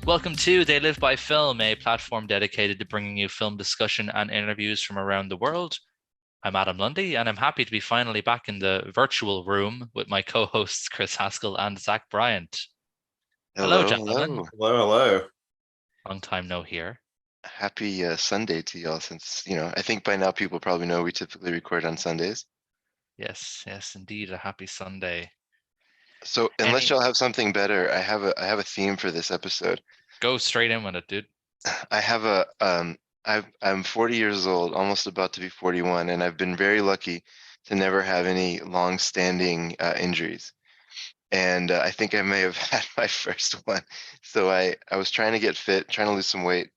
Welcome to They Live by Film, a platform dedicated to bringing you film discussion and interviews from around the world. I'm Adam Lundy, and I'm happy to be finally back in the virtual room with my co-hosts Chris Haskell and Zach Bryant. Hello, Hello, gentlemen. hello. Hello, hello. Long time no hear. Happy Sunday to y'all since, I think by now people probably know we typically record on Sundays. Yes, yes, indeed, a happy Sunday. So unless Any y'all have something better, I have a theme for this episode. Go straight in with it, dude. I have I'm 40 years old, almost about to be 41, and I've been very lucky to never have any long-standing injuries. And I think I may have had my first one. So I was trying to get fit, trying to lose some weight,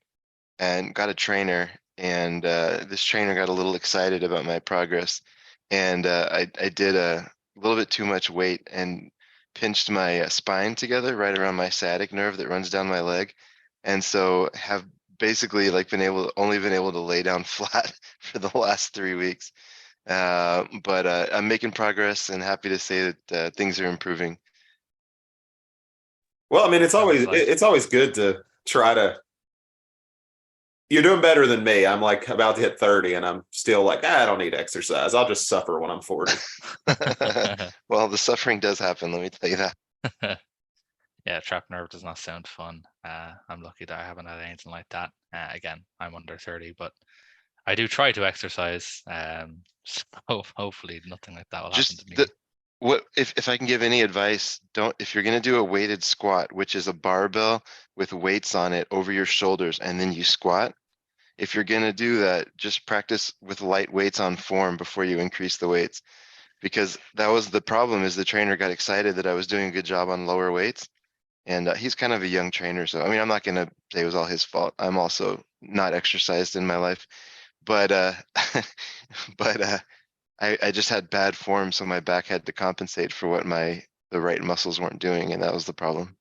and got a trainer, and this trainer got a little excited about my progress, and I did a little bit too much weight and pinched my spine together right around my sciatic nerve that runs down my leg, and so have basically like only been able to lay down flat for the last 3 weeks. But I'm making progress and happy to say that things are improving. Well, I mean, it's Sounds always like it's always good to try to. You're doing better than me. I'm like about to hit 30, and I'm still like, I don't need exercise. I'll just suffer when I'm 40. Well, the suffering does happen, let me tell you that. Yeah, trapped nerve does not sound fun. I'm lucky that I haven't had anything like that. Again, I'm under 30, but I do try to exercise. So hopefully nothing like that will happen to Just the me. what if I can give any advice, don't if you're gonna do a weighted squat, which is a barbell with weights on it over your shoulders and then you squat, if you're gonna do that, just practice with light weights on form before you increase the weights. Because that was the problem is the trainer got excited that I was doing a good job on lower weights. And he's kind of a young trainer, so I mean I'm not gonna say it was all his fault. I'm also not exercised in my life. But but I just had bad form, so my back had to compensate for what the right muscles weren't doing, and that was the problem.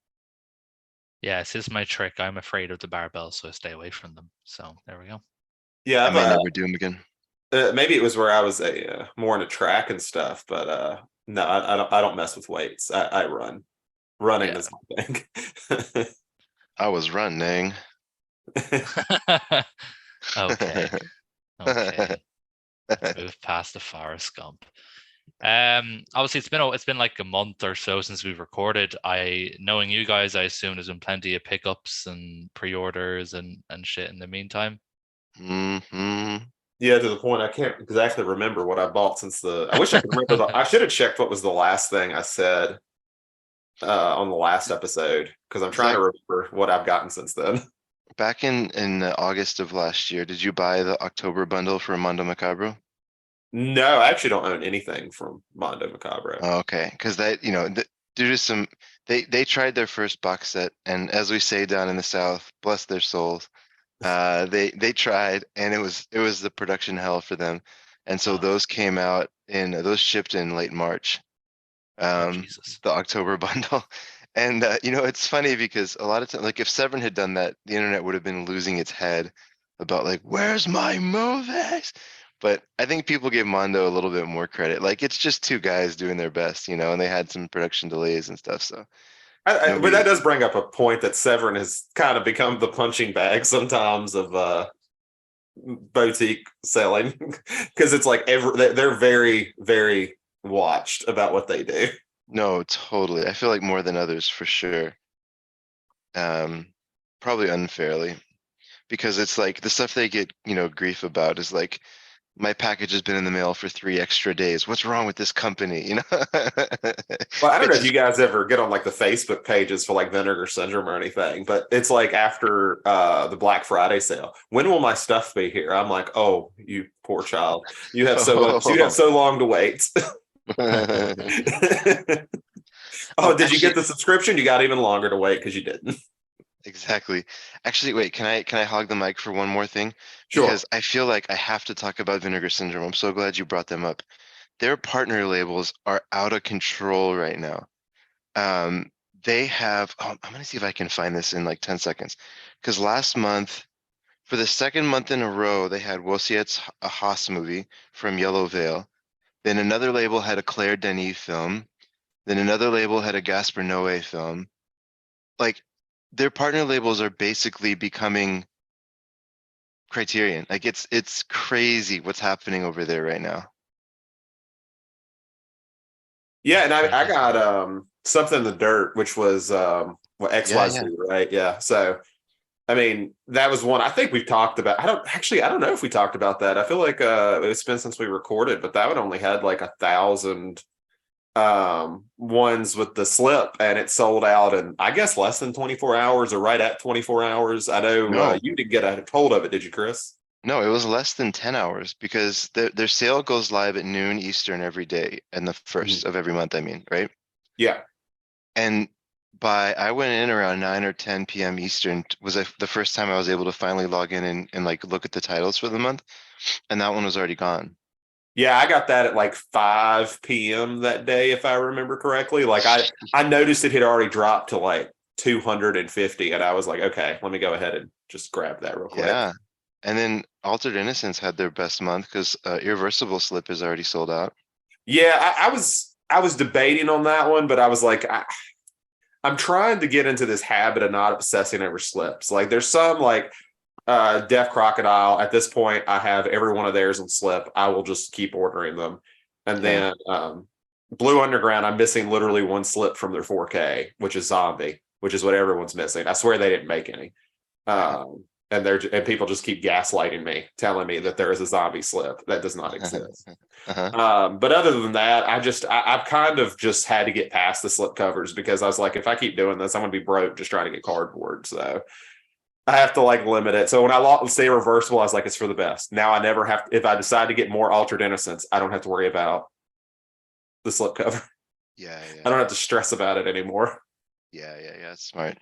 Yes, this is my trick. I'm afraid of the barbells, so I stay away from them. So there we go. Yeah, I may never do them again. maybe it was where I was a more into track and stuff, but no, I don't. I don't mess with weights. I run. Running Yeah. is my thing. I was running. Okay. Okay. Let's move past the Forrest Gump. Obviously it's been like a month or so since we've recorded. Knowing you guys, I assume there's been plenty of pickups and pre-orders and shit in the meantime. Hmm. Yeah, to the point I can't exactly remember what I bought since the. I wish I could remember I should have checked what was the last thing I said on the last episode because I'm trying to Zach, remember what I've gotten since then. back in August of last year, did you buy the October bundle for Mondo Macabro? No, I actually don't own anything from Mondo Macabro. Oh, okay, because that due to some they tried their first box set, and as we say down in the South, bless their souls, they tried, and it was the production hell for them, and so Oh, those shipped in late March, oh um, Jesus. the October bundle. And it's funny because a lot of times, like if Severin had done that, the internet would have been losing its head about like, where's my movies? But I think people give Mondo a little bit more credit. Like it's just two guys doing their best, and they had some production delays and stuff. So But that nobody. does bring up a point that Severin has kind of become the punching bag sometimes of boutique selling because it's like they're very very watched about what they do. No, totally. I feel like more than others for sure. Um, Probably unfairly because it's like the stuff they get, grief about is like my package has been in the mail for 3 extra days. What's wrong with this company? Well, I don't know Which if you is guys ever get on like the Facebook pages for like Vinegar Syndrome or anything, but it's like after the Black Friday sale. When will my stuff be here? I'm like, oh, you poor child. You have so much. You have oh, so long to wait. oh, Oh, did you get actually, the subscription? You got even longer to wait because you didn't. exactly. Actually, wait, can I hog the mic for one more thing? Sure. Because I feel like I have to talk about Vinegar Syndrome. I'm so glad you brought them up. Their partner labels are out of control right now. Um, they have, I'm gonna see if I can find this in like 10 seconds. Because last month, for the second month in a row, they had Wosiet's a Haas movie from Yellow Veil. Then another label had a Claire Denis film. Then another label had a Gaspar Noé film. Like their partner labels are basically becoming Criterion. Like it's crazy what's happening over there right now. Yeah, and I Crazy. got something in the dirt, which was XYZ, Yeah. right? Yeah. So I mean, that was one I think we've talked about. I don't know if we talked about that. I feel like it's been since we recorded, but that one only had like 1,000 ones with the slip, and it sold out in I guess less than 24 hours or right at 24 hours. I know No, you didn't get a hold of it, did you, Chris? no, it was less than 10 hours because their sale goes live at noon Eastern every day and the first Mhm. of every month, I mean, right? Yeah. And I went in around 9 or 10 p.m. Eastern was the first time I was able to finally log in and like look at the titles for the month, and that one was already gone. Yeah, I got that at like 5 p.m. that day, if I remember correctly. Like I noticed it had already dropped to like 250, and I was like, okay, let me go ahead and just grab that real quick. Yeah. And then Altered Innocence had their best month because Irreversible Slip is already sold out. Yeah, I was debating on that one, but I was like, I'm trying to get into this habit of not obsessing over slips. Like there's some like Deaf Crocodile. At this point, I have every one of theirs on slip. I will just keep ordering them. And Yeah. then Blue Underground, I'm missing literally one slip from their 4K, which is Zombie, which is what everyone's missing. I swear they didn't make any. And people just keep gaslighting me, telling me that there is a zombie slip that does not exist. Uh-huh. But other than that, I've kind of just had to get past the slip covers because I was like, if I keep doing this, I'm gonna be broke just trying to get cardboard. So I have to like limit it. So when I say reversible, I was like, it's for the best. Now I never have. If I decide to get more Altered Innocence, I don't have to worry about the slip cover. Yeah, I yeah. don't have to stress about it anymore. Yeah. It's smart.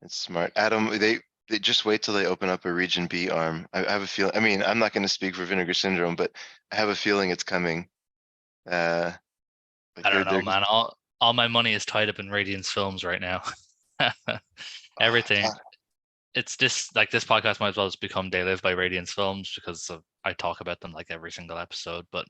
It's smart. Adam, they just wait till they open up a Region B arm. I have a feeling. I mean, I'm not going to speak for Vinegar Syndrome, but I have a feeling it's coming. Uh, I I don't heard know, they're. man. All my money is tied up in Radiance Films right now. Oh, Everything. It's this like this podcast might as well just become They Live by Radiance Films because I talk about them like every single episode. But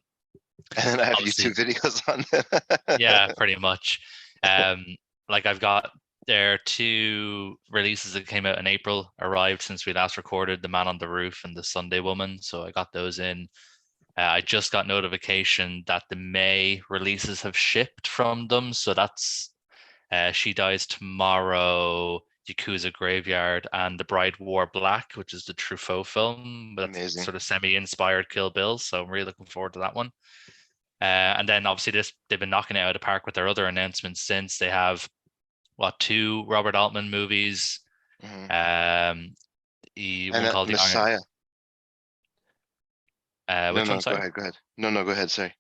and then I have obviously, YouTube videos on them. yeah, pretty much. Um, like I've got their two releases that came out in April arrived since we last recorded, The Man on the Roof and The Sunday Woman. So I got those in. I just got notification that the May releases have shipped from them. So that's She Dies Tomorrow, Yakuza Graveyard, and The Bride Wore Black, which is the Truffaut film. That's Amazing. sort of semi-inspired Kill Bill. So I'm really looking forward to that one. And then obviously they've been knocking it out of the park with their other announcements since. They have two Robert Altman movies. Hmm. And One called The Iron. Messiah. No, Which one? no, go Sorry. ahead. Go ahead. No, go ahead. Sorry.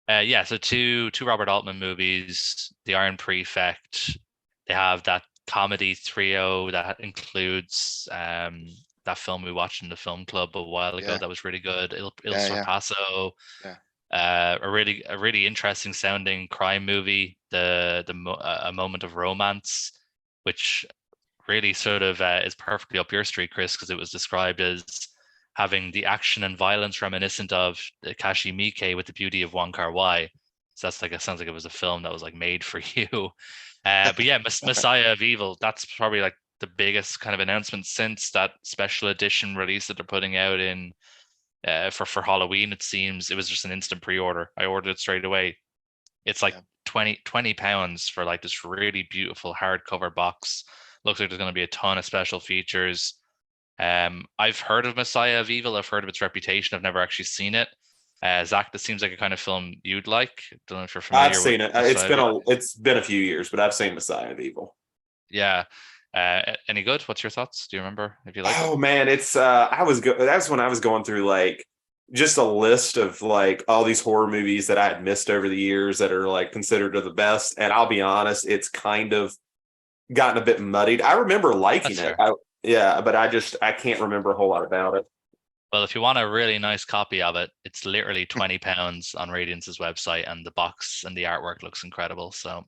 Yeah, so two Robert Altman movies, The Iron Prefect. They have that comedy trio that includes that film we watched in the film club a while ago Yeah, that was really good. Il yeah. Sorpasso, Yeah. a really interesting sounding crime movie, A Moment of Romance, which really sort of is perfectly up your street, Chris, because it was described as having the action and violence reminiscent of Takashi Miike with the beauty of Wong Kar-wai. So that's like it sounds like it was a film that was like made for you. But yeah, Messiah of Evil. That's probably like the biggest kind of announcement since that special edition release that they're putting out in for Halloween. It seems it was just an instant pre-order. I ordered it straight away. It's like Yeah. 20 pounds for like this really beautiful hardcover box. Looks like there's going to be a ton of special features. I've heard of Messiah of Evil. I've heard of its reputation. I've never actually seen it. Zach, this seems like a kind of film you'd like. Don't know if you're I've familiar with seen it. Messiah of Evil. It's been a few years, but I've seen Messiah of Evil. Yeah. Any good? What's your thoughts? Do you remember if you liked it? Oh man, it's that's when I was going through like just a list of like all these horror movies that I had missed over the years that are like considered the best. And I'll be honest, it's kind of gotten a bit muddied. I remember liking That's it. fair. Yeah, but I can't remember a whole lot about it. Well, if you want a really nice copy of it, it's literally £20 on Radiance's website, and the box and the artwork looks incredible. So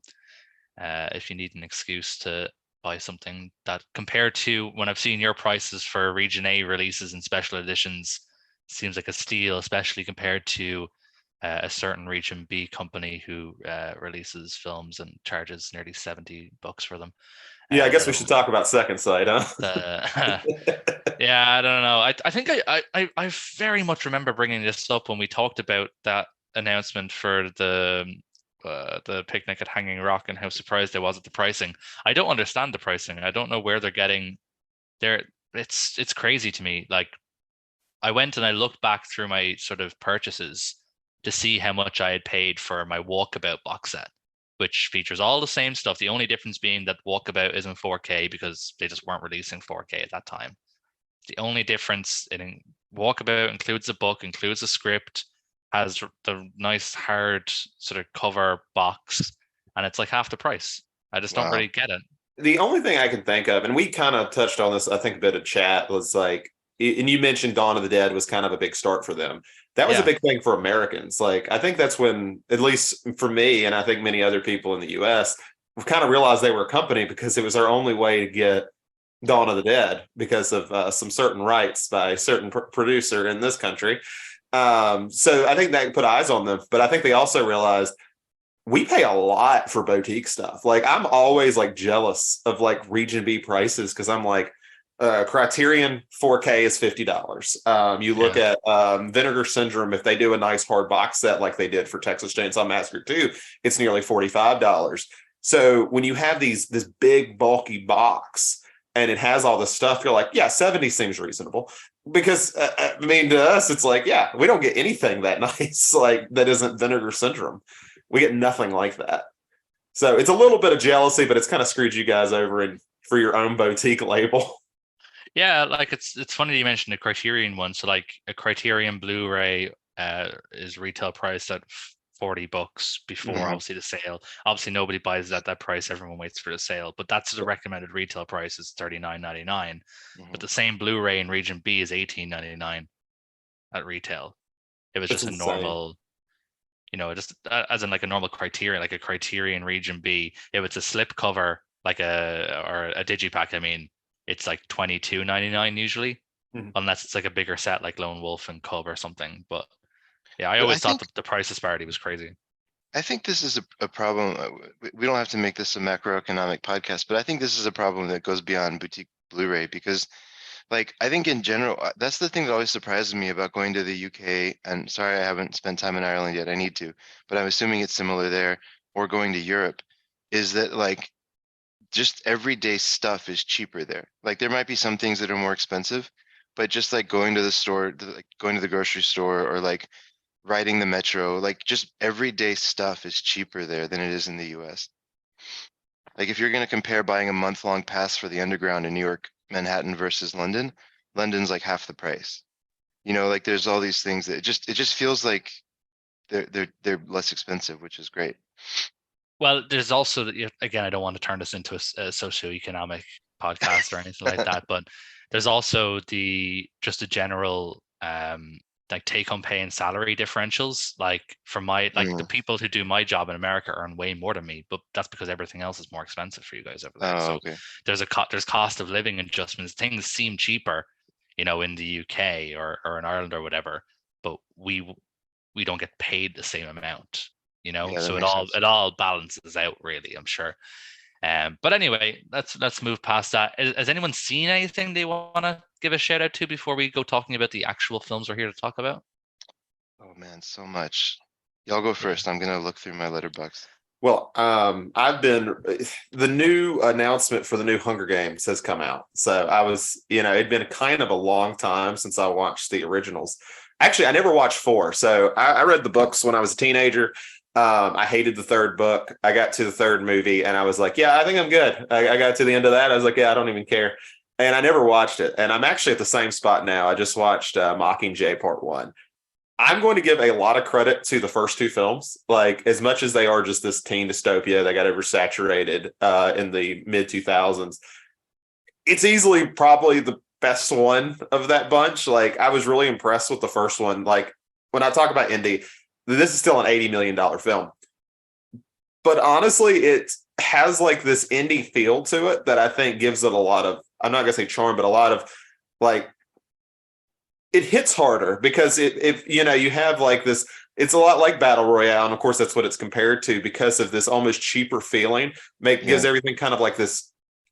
if you need an excuse to buy something that compared to when I've seen your prices for Region A releases and special editions, seems like a steal, especially compared to a certain Region B company who releases films and charges nearly $70 for them. Yeah, I guess we should talk about Second Sight, huh? Yeah, I don't know. I think I very much remember bringing this up when we talked about that announcement for the picnic at Hanging Rock and how surprised I was at the pricing. I don't understand the pricing. I don't know where they're getting there. It's crazy to me. Like, I went and I looked back through my sort of purchases to see how much I had paid for my Walkabout box set, which features all the same stuff. The only difference being that Walkabout isn't 4K because they just weren't releasing 4K at that time. The only difference in Walkabout includes a book, includes a script, has the nice hard sort of cover box, and it's like half the price. I just don't really get it. The only thing I can think of, and we kind of touched on this, I think, a bit of chat, was like, and you mentioned Dawn of the Dead was kind of a big start for them. That was a big thing for Americans. Like, I think that's when, at least for me, and I think many other people in the US, we kind of realized they were a company because it was our only way to get Dawn of the Dead because of some certain rights by a certain producer in this country. So I think that put eyes on them. But I think they also realized we pay a lot for boutique stuff. Like, I'm always like jealous of like Region B prices because I'm like, Criterion 4K is $50. You look at Vinegar Syndrome, if they do a nice hard box set like they did for Texas Chainsaw Massacre 2, it's nearly $45. So when you have this big bulky box and it has all this stuff, you're like, yeah, 70 seems reasonable. Because I mean, to us, it's like, yeah, we don't get anything that nice, like that isn't Vinegar Syndrome. We get nothing like that. So it's a little bit of jealousy, but it's kind of screwed you guys over for your own boutique label. Yeah, like it's funny you mentioned the Criterion one. So like a Criterion Blu-ray is retail priced at $40 before obviously the sale. Obviously nobody buys it at that price. Everyone waits for the sale, but that's the recommended retail price is $39.99. But the same Blu-ray in Region B is $18.99 at retail. It was just a normal, just as in like a normal Criterion, like a Criterion Region B. If it's a slip cover, like or a digipack, I mean, it's like $22.99 usually, unless it's like a bigger set like Lone Wolf and Cub or something. But yeah, I always thought that the price disparity was crazy. I think this is a problem. We don't have to make this a macroeconomic podcast, but I think this is a problem that goes beyond boutique Blu-ray because, like, I think in general, that's the thing that always surprises me about going to the UK. And sorry, I haven't spent time in Ireland yet. I need to, but I'm assuming it's similar there, or going to Europe, is that like just everyday stuff is cheaper there. Like, there might be some things that are more expensive, but just like going to the store, like going to the grocery store, or like riding the metro, like just everyday stuff is cheaper there than it is in the US. Like, if you're going to compare buying a month-long pass for the underground in New York, Manhattan versus London, London's like half the price. Like there's all these things that it just feels like they're less expensive, which is great. Well, there's also, again, I don't want to turn this into a socioeconomic podcast or anything like that, but there's also just a general like take-home pay and salary differentials. Like the people who do my job in America earn way more than me, but that's because everything else is more expensive for you guys over there. Okay. There's cost of living adjustments. Things seem cheaper, in the UK or in Ireland or whatever, but we don't get paid the same amount. So it all balances out, really, I'm sure. But anyway, let's move past that. Has anyone seen anything they want to give a shout out to before we go talking about the actual films we're here to talk about? Oh man, so much. Y'all go first. I'm gonna look through my letterbox. Well, the new announcement for the new Hunger Games has come out. So I was, it'd been kind of a long time since I watched the originals. Actually, I never watched 4. So I read the books when I was a teenager. I hated the third book. I got to the third movie and I was like, yeah, I think I'm good. I got to the end of that. I was like, yeah, I don't even care. And I never watched it. And I'm actually at the same spot now. I just watched Mockingjay Part 1. I'm going to give a lot of credit to the first 2 films. Like, as much as they are just this teen dystopia that got oversaturated in the mid 2000s, it's easily probably the best one of that bunch. Like, I was really impressed with the first one. Like, when I talk about indie, this is still an $80 million film. But honestly, it has like this indie feel to it that I think gives it a lot of, I'm not going to say charm, but a lot of like, it hits harder because you have like this it's a lot like Battle Royale, and of course that's what it's compared to because of this almost cheaper feeling. Gives everything kind of like this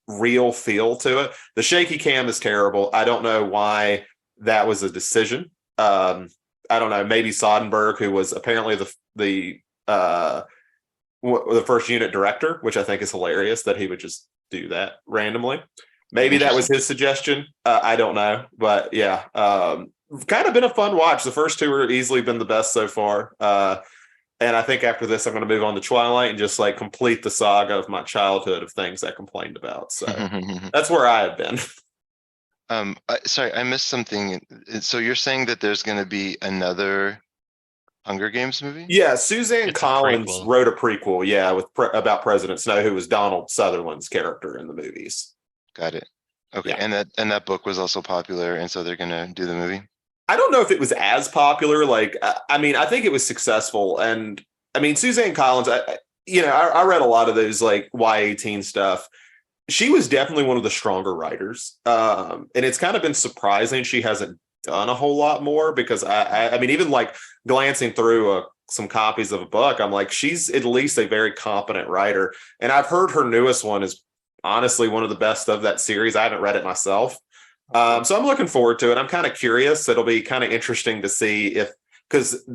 real feel to it. The shaky cam is terrible. I don't know why that was a decision. I don't know. Maybe Soderbergh, who was apparently the first unit director, which I think is hilarious that he would just do that randomly. Maybe that was his suggestion. I don't know, but yeah, kind of been a fun watch. The first two are easily been the best so far. And I think after this, I'm going to move on to Twilight and just like complete the saga of my childhood of things I complained about. So that's where I have been. Sorry, I missed something. So you're saying that there's going to be another Hunger Games movie? Yeah, Suzanne Collins wrote a prequel. Yeah, about President Snow, who was Donald Sutherland's character in the movies. Got it. Okay, yeah. and that book was also popular, and so they're going to do the movie. I don't know if it was as popular. Like, I mean, I think it was successful, and I mean, Suzanne Collins. I read a lot of those like YA stuff. She was definitely one of the stronger writers, and it's kind of been surprising she hasn't done a whole lot more because I mean, even like glancing through some copies of a book, I'm like, she's at least a very competent writer, and I've heard her newest one is honestly one of the best of that series. I haven't read it myself. So I'm looking forward to it. I'm kind of curious. It'll be kind of interesting to see because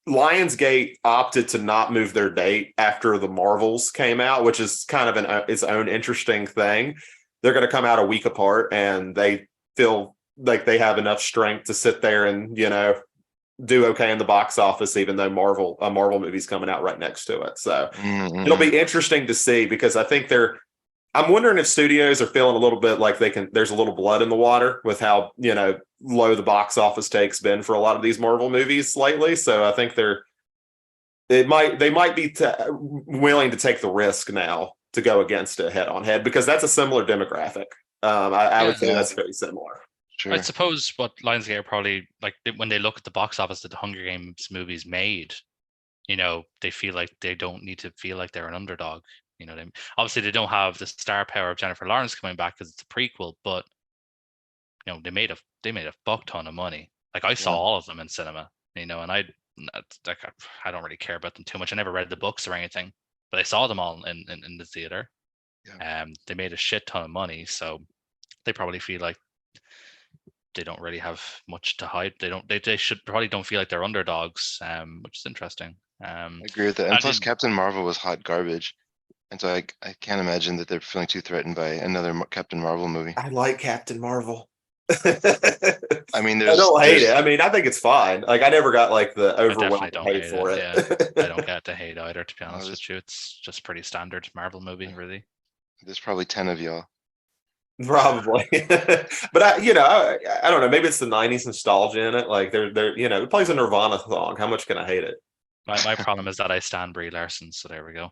Lionsgate opted to not move their date after the Marvels came out, which is kind of its own interesting thing. They're going to come out a week apart, and they feel like they have enough strength to sit there and, do okay in the box office, even though a Marvel movie's coming out right next to it. So it'll be interesting to see because I think I'm wondering if studios are feeling a little bit like there's a little blood in the water with how, low the box office take's been for a lot of these Marvel movies lately. So I think they might be willing to take the risk now to go against it head on head because that's a similar demographic. I would say that's very similar. Sure. I suppose what Lionsgate are probably like when they look at the box office that the Hunger Games movies made, they feel like they don't need to feel like they're an underdog. Obviously they don't have the star power of Jennifer Lawrence coming back because it's a prequel, but they made a fuck ton of money. Like I saw all of them in cinema, and I don't really care about them too much. I never read the books or anything, but I saw them all in the theater. They made a shit ton of money, so they probably feel like they don't really have much to hide. They should probably don't feel like they're underdogs, which is interesting. I agree with that. And plus, Captain Marvel was hot garbage. And so I can't imagine that they're feeling too threatened by another Captain Marvel movie. I like Captain Marvel. I mean, I don't hate it. I mean, I think it's fine. Like, I never got like the overwhelming hate for it. Yeah. I don't get the hate either, to be honest with you. It's just pretty standard Marvel movie, really. There's probably 10 of y'all. Probably, but I don't know. Maybe it's the '90s nostalgia in it. Like, it plays a Nirvana song. How much can I hate it? My problem is that I stan Brie Larson, so there we go.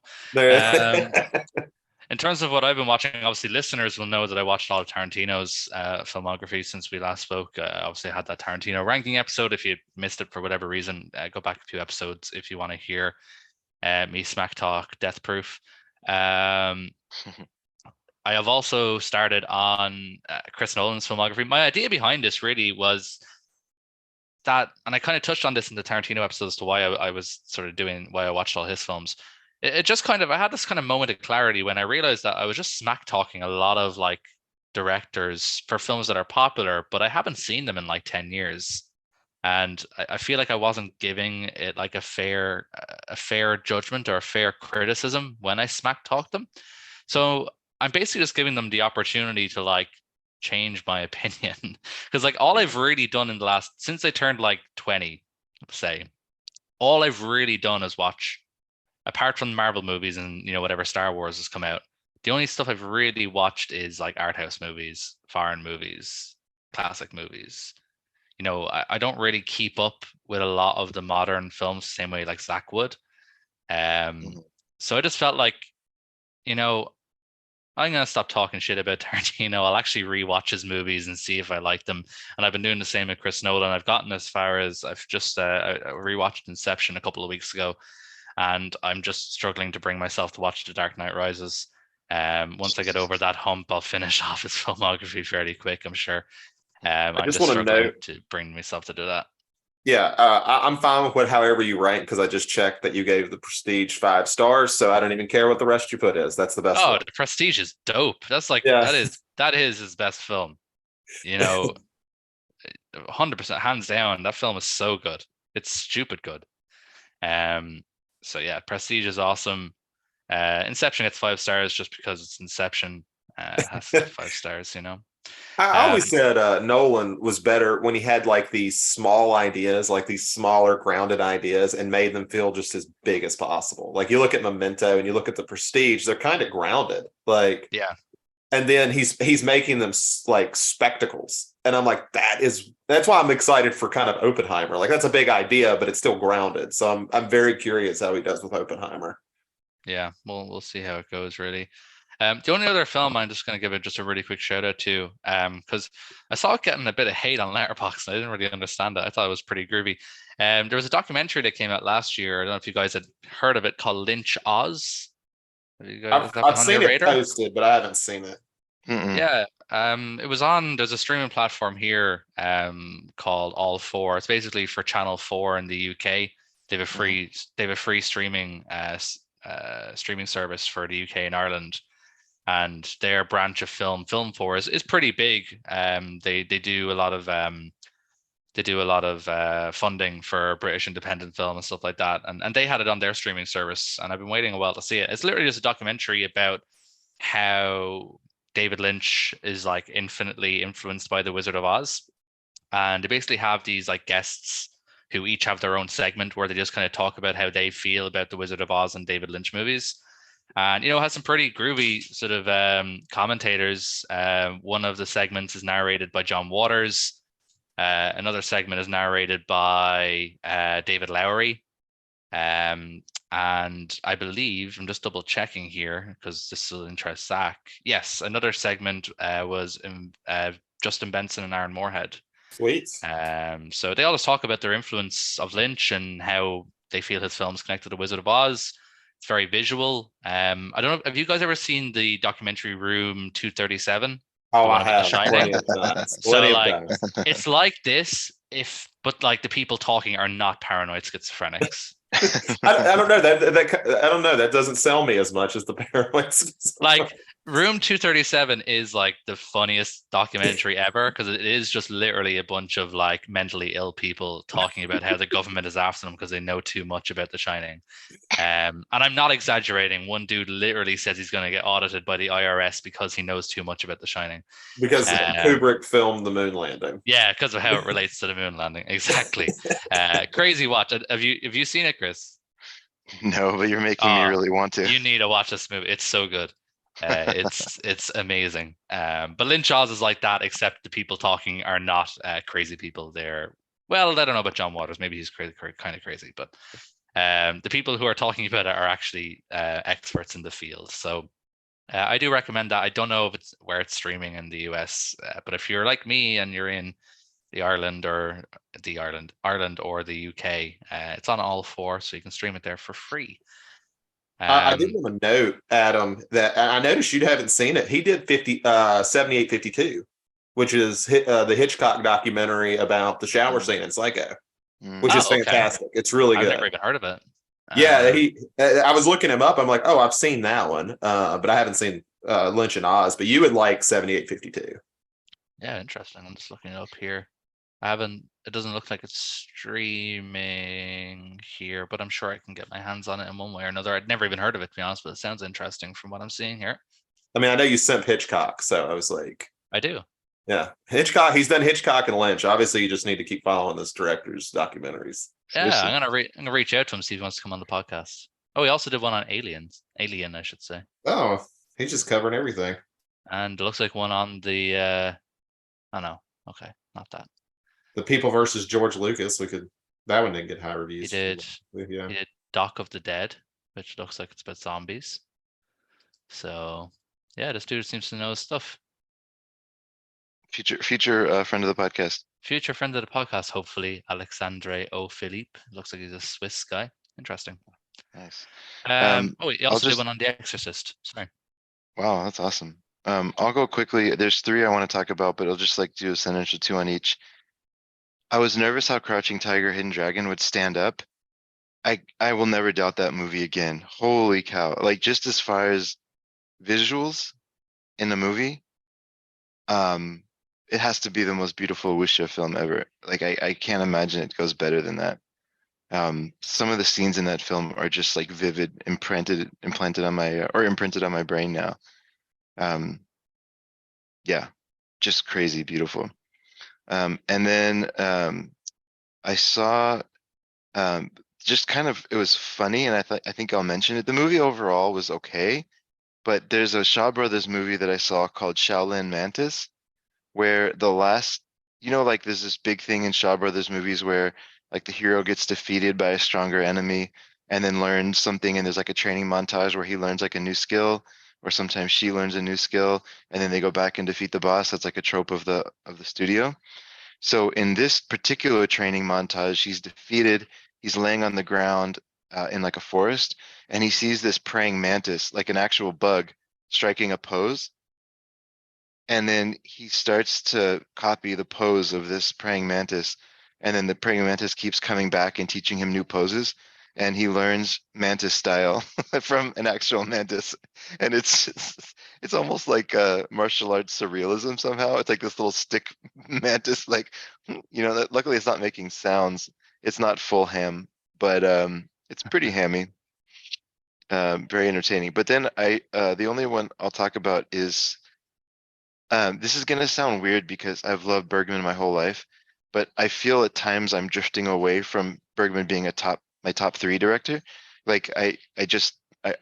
In terms of what I've been watching, obviously listeners will know that I watched all of Tarantino's filmography since we last spoke. Obviously, I had that Tarantino ranking episode. If you missed it for whatever reason, go back a few episodes if you want to hear me smack talk Death Proof. I have also started on Chris Nolan's filmography. My idea behind this really was that, and I kind of touched on this in the Tarantino episode as to why I was sort of doing why I watched all his films. It just kind of, I had this kind of moment of clarity when I realized that I was just smack talking a lot of like directors for films that are popular, but I haven't seen them in like 10 years. And I feel like I wasn't giving it like a fair judgment or a fair criticism when I smack talk them. So I'm basically just giving them the opportunity to like change my opinion because like all I've really done in the last since I turned like 20, say, all I've really done is watch, apart from Marvel movies and whatever Star Wars has come out, the only stuff I've really watched is like art house movies, foreign movies, classic movies. I don't really keep up with a lot of the modern films the same way like Zach would. So I just felt like I'm going to stop talking shit about Tarantino. I'll actually rewatch his movies and see if I like them. And I've been doing the same with Chris Nolan. I've gotten as far as I've just I rewatched Inception a couple of weeks ago, and I'm just struggling to bring myself to watch The Dark Knight Rises. Once I get over that hump, I'll finish off his filmography fairly quick, I'm sure. I'm just struggling to bring myself to do that. Yeah, I'm fine with however you rank because I just checked that you gave The Prestige 5 stars, so I don't even care what the rest you put is. That's the best Oh, one. The Prestige is dope. That's like Yeah. that is his best film. You know, 100% hands down. That film is so good. It's stupid good. So yeah, Prestige is awesome. Inception gets 5 stars just because it's Inception. It has to get 5 stars, you know. I Um, always said Nolan was better when he had like these small ideas, like these smaller grounded ideas, and made them feel just as big as possible. Like you look at Memento and you look at The Prestige, they're kind of grounded. Like, yeah, and then he's making them like spectacles, and I'm like, that's why I'm excited for kind of Oppenheimer. Like that's a big idea, but it's still grounded. So I'm very curious how he does with Oppenheimer. yeah. We'll see how it goes, really. The only other film I'm just going to give it just a really quick shout out to, because I saw it getting a bit of hate on Letterboxd and I didn't really understand it. I thought it was pretty groovy. There was a documentary that came out last year. I don't know if you guys had heard of it, called Lynch Oz. Have you guys, has that been I've on seen your it radar? posted, but I haven't seen it. Mm-mm. Yeah, it was on. There's a streaming platform here, called All Four. It's basically for Channel 4 in the UK. They have a free streaming streaming service for the UK and Ireland, and their branch of Film 4 is pretty big. They do a lot of funding for British independent film and stuff like that, and they had it on their streaming service, and I've been waiting a while to see it. It's literally just a documentary about how David Lynch is like infinitely influenced by The Wizard of Oz, and they basically have these like guests who each have their own segment where they just kind of talk about how they feel about The Wizard of Oz and David Lynch movies. And it has some pretty groovy sort of commentators. One of the segments is narrated by John Waters. Another segment is narrated by David Lowery. And I believe, I'm just double checking here because this will interest Zach. Yes, another segment was Justin Benson and Aaron Moorhead. Sweet. So they always talk about their influence of Lynch and how they feel his films connected to The Wizard of Oz. It's very visual. I don't know. Have you guys ever seen the documentary Room 237? Oh, one I about The have Shining? plenty of times. So Plenty of like, times. it's like this, but like the people talking are not paranoid schizophrenics. I don't know that I don't know that doesn't sell me as much as the paranoids. Like Room 237 is like the funniest documentary ever because it is just literally a bunch of like mentally ill people talking about how the government is after them because they know too much about The Shining. And I'm not exaggerating. One dude literally says he's going to get audited by the IRS because he knows too much about The Shining. Because Kubrick filmed the moon landing. Yeah, because of how it relates to the moon landing. Exactly. Crazy watch. Have you seen it, Chris? No, but you're making me really want to. You need to watch this movie. It's so good. It's amazing. But Lynch Oz is like that, except the people talking are not crazy people. Well, I don't know about John Waters. Maybe he's crazy, kind of crazy, but the people who are talking about it are actually experts in the field. So I do recommend that. I don't know if it's where it's streaming in the US, but if you're like me and you're in Ireland or the UK, it's on All Four, so you can stream it there for free. I did want to note, Adam, that I noticed you haven't seen it. He did 7852, which is the Hitchcock documentary about the shower scene in Psycho, which is fantastic. It's really good. I've never even heard of it. Yeah, I was looking him up. I'm like, oh, I've seen that one, but I haven't seen Lynch and Oz. But you would like 7852. Yeah, interesting. I'm just looking it up here. It doesn't look like it's streaming here, but I'm sure I can get my hands on it in one way or another. I'd never even heard of it, to be honest, but it sounds interesting from what I'm seeing here. I mean, I know you sent Hitchcock, so I was like, I do. Yeah, Hitchcock. He's done Hitchcock and Lynch. Obviously, you just need to keep following this director's documentaries. Yeah, I'm gonna reach out to him, see if he wants to come on the podcast. Oh, he also did one on Alien, I should say. Oh, he's just covering everything. And it looks like one on the oh no, okay, not that. The People versus George Lucas. That one didn't get high reviews. He did. Yeah. He did Dock of the Dead, which looks like it's about zombies. So yeah, this dude seems to know his stuff. Future friend of the podcast. Future friend of the podcast, hopefully, Alexandre O'Philippe. Looks like he's a Swiss guy. Interesting. Nice. He also did one on The Exorcist. Sorry. Wow, that's awesome. I'll go quickly. There's 3 I want to talk about, but I'll just like do a sentence or 2 on each. I was nervous how Crouching Tiger, Hidden Dragon would stand up. I will never doubt that movie again. Holy cow. Like just as far as visuals in the movie, um, it has to be the most beautiful wuxia film ever. Like I can't imagine it goes better than that. Some of the scenes in that film are just like vivid, implanted on my or imprinted on my brain now. Um, yeah, just crazy beautiful. And then I saw just kind of it was funny, and I think I'll mention it. The movie overall was okay, but there's a Shaw Brothers movie that I saw called Shaolin Mantis, where the last, like there's this big thing in Shaw Brothers movies where like the hero gets defeated by a stronger enemy and then learns something, and there's like a training montage where he learns like a new skill, or sometimes she learns a new skill, and then they go back and defeat the boss. That's like a trope of the studio. So in this particular training montage, he's defeated. He's laying on the ground in like a forest, and he sees this praying mantis, like an actual bug, striking a pose. And then he starts to copy the pose of this praying mantis. And then the praying mantis keeps coming back and teaching him new poses. And he learns mantis style from an actual mantis. And it's almost like martial arts surrealism somehow. It's like this little stick mantis, like, that luckily it's not making sounds. It's not full ham, but it's pretty hammy. Very entertaining. But then the only one I'll talk about is this is gonna sound weird because I've loved Bergman my whole life, but I feel at times I'm drifting away from Bergman being my top three director. Like I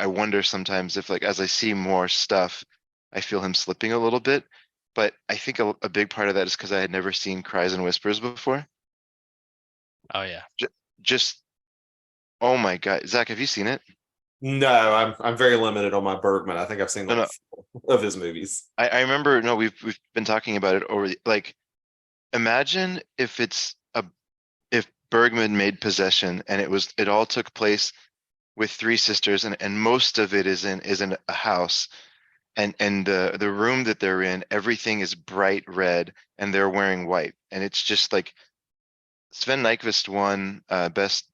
wonder sometimes if like as I see more stuff, I feel him slipping a little bit. But I think a big part of that is because I had never seen Cries and Whispers before. Oh yeah. Just oh my God, Zach, have you seen it? No, I'm very limited on my Bergman. I think I've seen No, like no. 4 of his movies. I remember. No, we've been talking about it over. Like, imagine if Bergman made Possession and it all took place with three sisters, and most of it is in a house, and the room that they're in, everything is bright red and they're wearing white, and it's just like Sven Nykvist won best,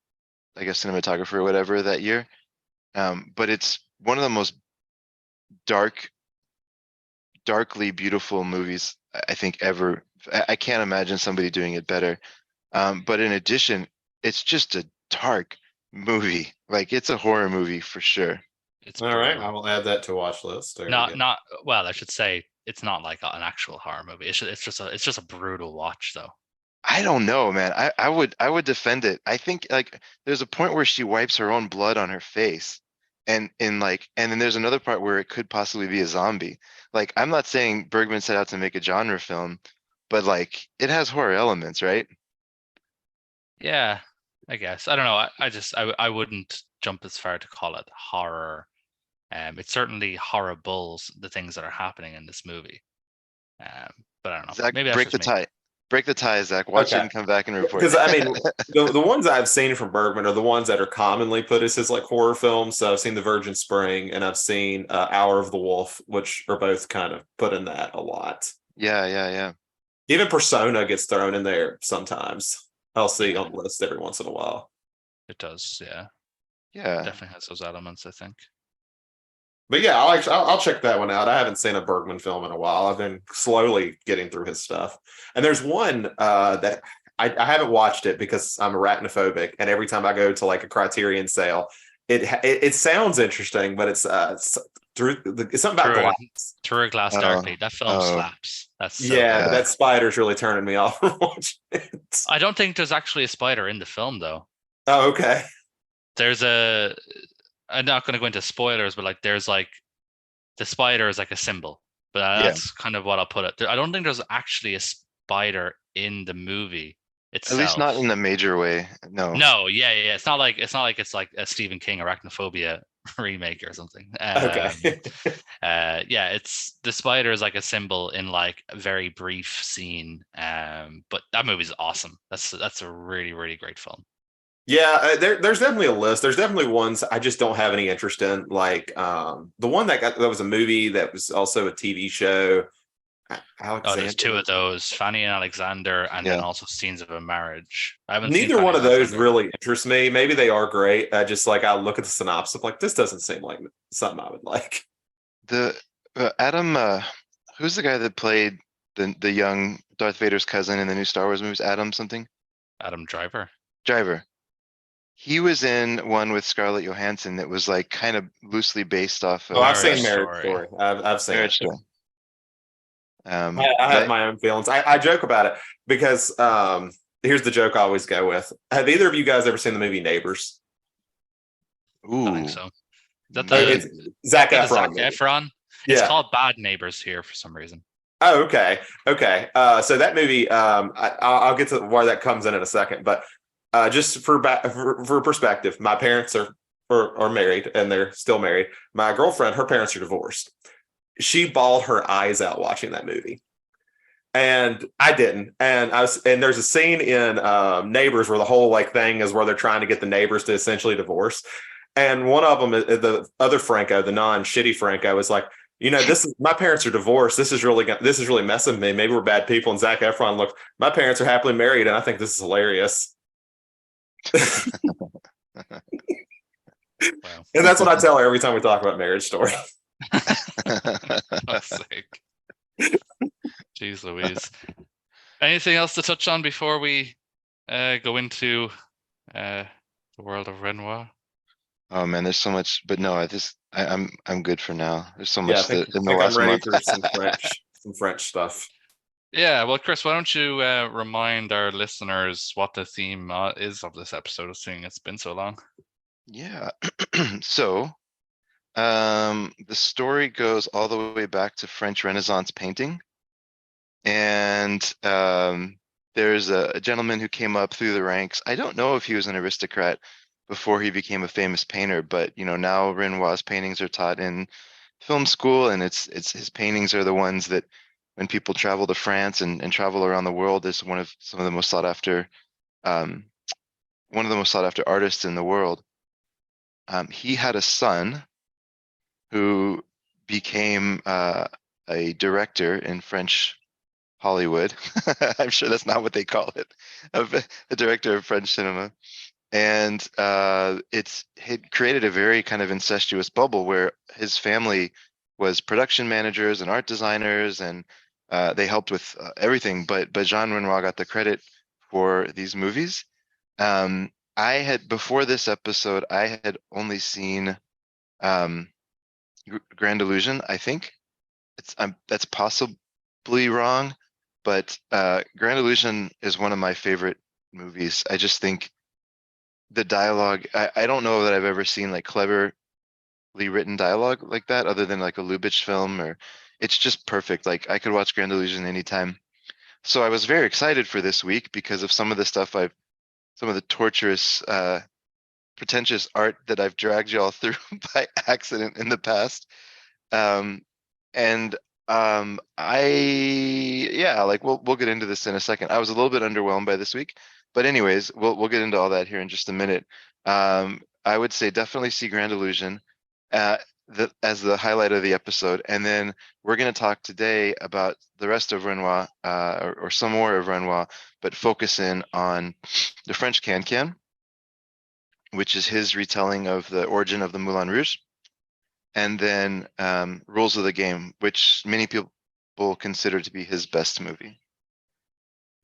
I guess, cinematographer or whatever that year. But it's one of the most dark darkly beautiful movies I think ever. I can't imagine somebody doing it better. But in addition, it's just a dark movie. Like it's a horror movie for sure. It's All right, brutal. I will add that to watch list. There we Not go. not well, I should say it's not like an actual horror movie. It's just a brutal watch though. I don't know, man. I would defend it. I think like there's a point where she wipes her own blood on her face. And then there's another part where it could possibly be a zombie. Like I'm not saying Bergman set out to make a genre film, but like it has horror elements, right? Yeah, I guess. I don't know. I wouldn't jump as far to call it horror. It's certainly horrible, the things that are happening in this movie. But I don't know. Zach, Maybe that's break the just me. tie. Break the tie, Zach. Watch it Okay. and come back and report. Because I mean, the ones I've seen from Bergman are the ones that are commonly put as his like horror films. So I've seen The Virgin Spring and I've seen Hour of the Wolf, which are both kind of put in that a lot. Yeah, yeah, yeah. Even Persona gets thrown in there sometimes. I'll see Yeah, on the list every once in a while. it does. Yeah, Yeah. definitely has those elements, I think. But yeah, I'll check that one out. I haven't seen a Bergman film in a while. I've been slowly getting through his stuff. And there's one that I haven't watched it because I'm arachnophobic, and every time I go to like a Criterion sale, it sounds interesting, but it's it's something about glass. Through a Glass Oh, Darkly. That film oh, slaps. That's so Yeah, good. but that spider's really turning me off from watching it. I don't think there's actually a spider in the film though. Oh, okay. There's a. I'm not going to go into spoilers, but like there's like the spider is like a symbol, but yeah. that's kind of what I'll put it. I don't think there's actually a spider in the movie At least itself. not in the major way. No. No, yeah. It's not like it's like a Stephen King Arachnophobia remake or something. Okay. Yeah, it's the spider is like a symbol in like a very brief scene. But that movie's awesome. That's a really, really great film. Yeah, there's definitely a list. There's definitely ones I just don't have any interest in. Like the one that was a movie that was also a TV show. Oh, there's two Alexander. of those, Fanny and Alexander, and then Yeah. also Scenes of a Marriage. I haven't seen Neither Fanny one and of those Alexander. really interests me. Maybe they are great. I just like I look at the synopsis, I'm like this doesn't seem like something I would like. The Adam, who's the guy that played the young Darth Vader's cousin in the new Star Wars movies? Adam something? Adam Driver. Driver. He was in one with Scarlett Johansson that was like kind of loosely based off Oh, of I've seen Marriage Marriage Story. Story. I've seen Marriage it. Story. I have But my own feelings. I joke about it because here's the joke I always go with. Have either of you guys ever seen the movie Neighbors? I think ooh, so. Is that It's the Zac Zac Efron. movie. Efron? It's Yeah. called Bad Neighbors here for some reason. Oh, okay. Okay. So that movie, I'll get to where that comes in a second, but just for perspective, my parents are married and they're still married. My girlfriend, her parents are divorced. She bawled her eyes out watching that movie. And I didn't. And there's a scene in Neighbors where the whole like thing is where they're trying to get the neighbors to essentially divorce. And one of them, the other Franco, the non-shitty Franco, was like, this is my parents are divorced. This is really messing with me. Maybe we're bad people. And Zac Efron looked, my parents are happily married, and I think this is hilarious. Wow. And that's what I tell her every time we talk about Marriage Story. Fuck's sake. Jeez Louise. Anything else to touch on before we go into the world of Renoir? Oh man, there's so much, but no, I'm good for now. There's so Yeah, much that in the I'm last ready month. for some French stuff. Yeah, well, Chris, why don't you remind our listeners what the theme is of this episode, seeing it's been so long? Yeah. So, the story goes all the way back to French Renaissance painting, and there's a gentleman who came up through the ranks. I don't know if he was an aristocrat before he became a famous painter, but now Renoir's paintings are taught in film school, and it's his paintings are the ones that when people travel to France and travel around the world, is one of the most sought after artists in the world. He had a son who became a director in French Hollywood. I'm sure that's not what they call it. A director of French cinema. And it created a very kind of incestuous bubble where his family was production managers and art designers, and they helped with everything. But Jean Renoir got the credit for these movies. I had, before this episode, I had only seen Grand Illusion. I think that's possibly wrong, but Grand Illusion is one of my favorite movies. I just think the dialogue, I don't know that I've ever seen like cleverly written dialogue like that other than like a Lubitsch film, or it's just perfect. Like I could watch Grand Illusion anytime. So I was very excited for this week because of some of the stuff some of the torturous, pretentious art that I've dragged y'all through by accident in the past. And like we'll get into this in a second. I was a little bit underwhelmed by this week, but anyways, we'll get into all that here in just a minute. I would say definitely see Grand Illusion as the highlight of the episode, and then we're going to talk today about the rest of Renoir, or some more of Renoir, but focus in on the French Can-Can, which is his retelling of the origin of the Moulin Rouge, and then Rules of the Game, which many people consider to be his best movie.